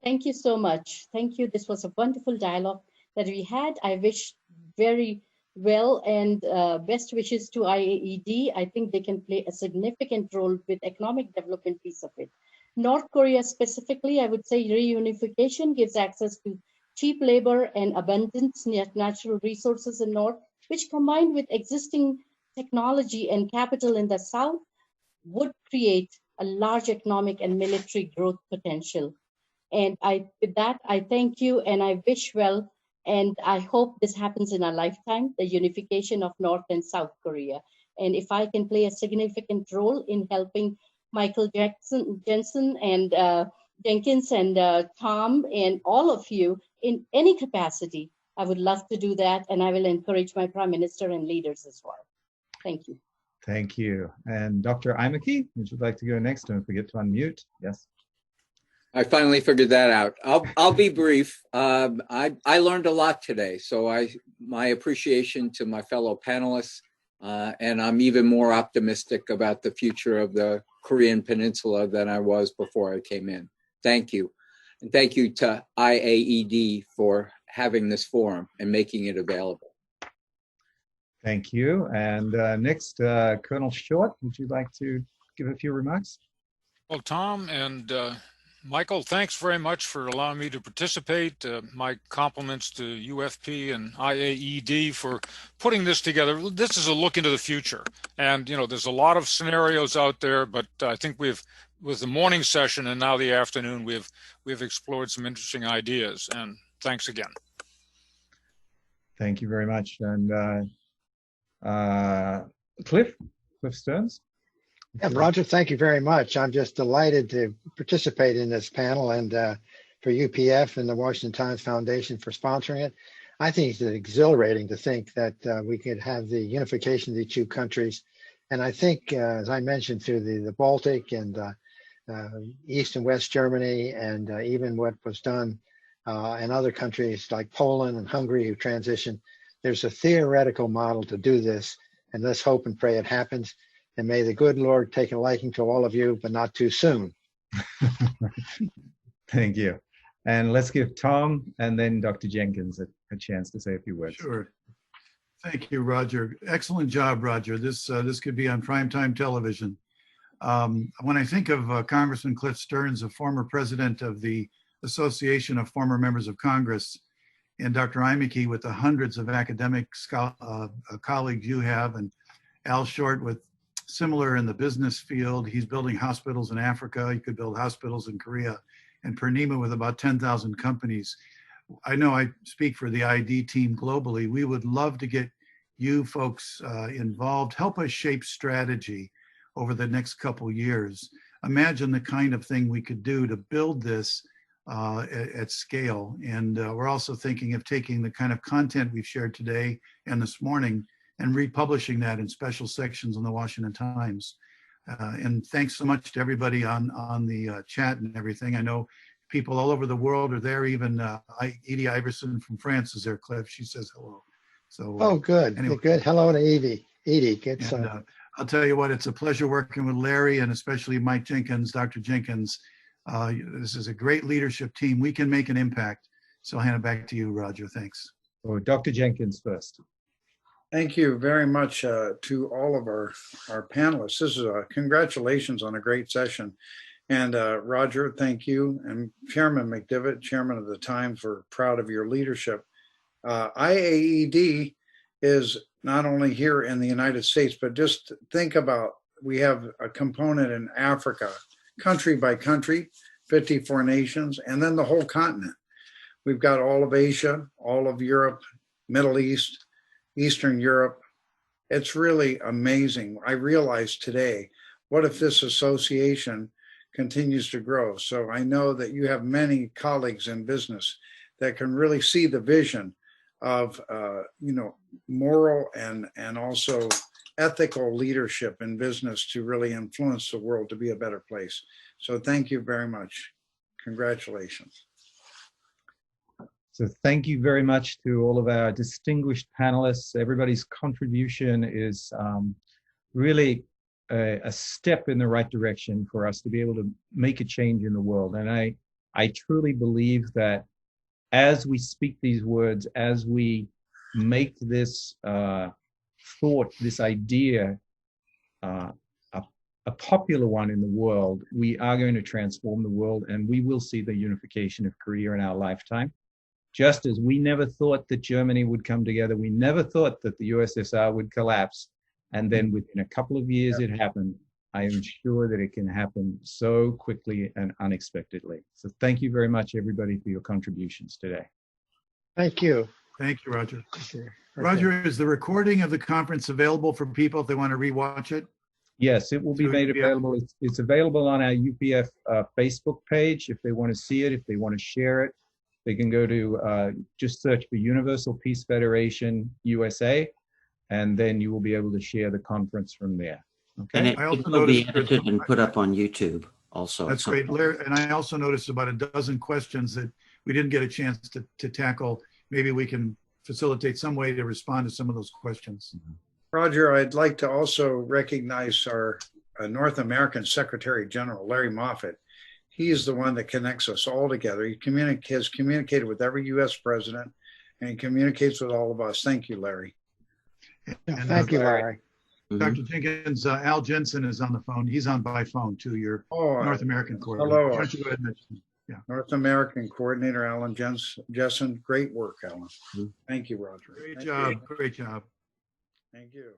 Speaker 8: Thank you so much. Thank you. This was a wonderful dialogue that we had. I wish very well and best wishes to IAED. I think they can play a significant role with economic development piece of it. North Korea specifically, I would say reunification gives access to cheap labor and abundant natural resources in North, which combined with existing technology and capital in the South would create a large economic and military growth potential. And with that, I thank you and I wish well, and I hope this happens in our lifetime, the unification of North and South Korea. And if I can play a significant role in helping Michael Jensen and Jenkins and Tom and all of you in any capacity, I would love to do that. And I will encourage my Prime Minister and leaders as well. Thank you.
Speaker 1: Thank you. And Dr. Imaki, would you like to go next? Don't forget to unmute. Yes.
Speaker 7: I finally figured that out. I'll be brief. I learned a lot today, so my appreciation to my fellow panelists, and I'm even more optimistic about the future of the Korean Peninsula than I was before I came in. Thank you. And thank you to IAED for having this forum and making it available.
Speaker 1: Thank you. And next, Colonel Short, would you like to give a few remarks?
Speaker 6: Well, Tom and Michael, thanks very much for allowing me to participate. My compliments to UFP and IAED for putting this together. This is a look into the future. And, there's a lot of scenarios out there, but I think with the morning session and now the afternoon, we've explored some interesting ideas. And thanks again.
Speaker 1: Thank you very much. And Cliff Stearns.
Speaker 4: Yeah, Roger, thank you very much. I'm just delighted to participate in this panel and for UPF and the Washington Times Foundation for sponsoring it. I think it's exhilarating to think that we could have the unification of these two countries. And I think, as I mentioned, through the Baltic and East and West Germany, and even what was done in other countries like Poland and Hungary who transitioned, there's a theoretical model to do this. And let's hope and pray it happens. And may the good Lord take a liking to all of you, but not too soon.
Speaker 1: Thank you. And let's give Tom and then Dr. Jenkins a chance to say a few words.
Speaker 3: Sure. Thank you, Roger. Excellent job, Roger. This could be on primetime television. When I think of Congressman Cliff Stearns, a former president of the Association of Former Members of Congress, and Dr. Imeke with the hundreds of academic colleagues you have, and Al Short with similar in the business field. He's building hospitals in Africa. He could build hospitals in Korea. And Purnima with about 10,000 companies. I know I speak for the IAED team globally. We would love to get you folks involved, help us shape strategy over the next couple years. Imagine the kind of thing we could do to build this at scale. And we're also thinking of taking the kind of content we've shared today and this morning and republishing that in special sections in the Washington Times. And thanks so much to everybody on the chat and everything. I know people all over the world are there. Even Edie Iverson from France is there, Cliff. She says hello. So,
Speaker 4: Oh, good.
Speaker 3: Anyway.
Speaker 4: Good. Hello to Edie. Good.
Speaker 3: And, I'll tell you what, it's a pleasure working with Larry and especially Mike Jenkins, Dr. Jenkins. This is a great leadership team. We can make an impact. So I'll hand it back to you, Roger. Thanks.
Speaker 1: Oh, Dr. Jenkins first.
Speaker 2: Thank you very much to all of our panelists. This is congratulations on a great session. And Roger, thank you. And Chairman McDivitt, Chairman of the Times, we're proud of your leadership. IAED is not only here in the United States, but just think about, we have a component in Africa, country by country, 54 nations, and then the whole continent. We've got all of Asia, all of Europe, Middle East, Eastern Europe. It's really amazing. I realized today, what if this association continues to grow? So I know that you have many colleagues in business that can really see the vision of moral and also ethical leadership in business to really influence the world to be a better place. So thank you very much. Congratulations.
Speaker 1: So thank you very much to all of our distinguished panelists. Everybody's contribution is really a step in the right direction for us to be able to make a change in the world. And I truly believe that as we speak these words, as we make this thought, this idea, a popular one in the world, we are going to transform the world, and we will see the unification of Korea in our lifetime. Just as we never thought that Germany would come together, we never thought that the USSR would collapse, and then within a couple of years it happened. I am sure that it can happen so quickly and unexpectedly. So thank you very much, everybody, for your contributions today.
Speaker 4: Thank you.
Speaker 3: Thank you, Roger.
Speaker 4: Okay.
Speaker 3: Roger, is the recording of the conference available for people if they want to rewatch it?
Speaker 1: Yes, it will be made available. It's available on our UPF Facebook page if they want to see it, if they want to share it. They can go to just search for Universal Peace Federation USA, and then you will be able to share the conference from there. Okay.
Speaker 9: And it will be edited and put up on YouTube also.
Speaker 3: That's great, Larry. And I also noticed about a dozen questions that we didn't get a chance to tackle. Maybe we can facilitate some way to respond to some of those questions.
Speaker 2: Roger, I'd like to also recognize our North American Secretary General, Larry Moffett. He is the one that connects us all together. He has communicated with every U.S. president, and he communicates with all of us. Thank you, Larry.
Speaker 3: And,
Speaker 4: Thank you, Larry.
Speaker 3: Dr. Jenkins, Al Jensen is on the phone. He's on by phone too, your North American coordinator.
Speaker 2: Hello.
Speaker 3: Why don't you go ahead and mention him? Yeah.
Speaker 2: North American coordinator, Alan Jessen. Great work, Alan. Thank you, Roger.
Speaker 3: Great job. Great job.
Speaker 2: Thank you.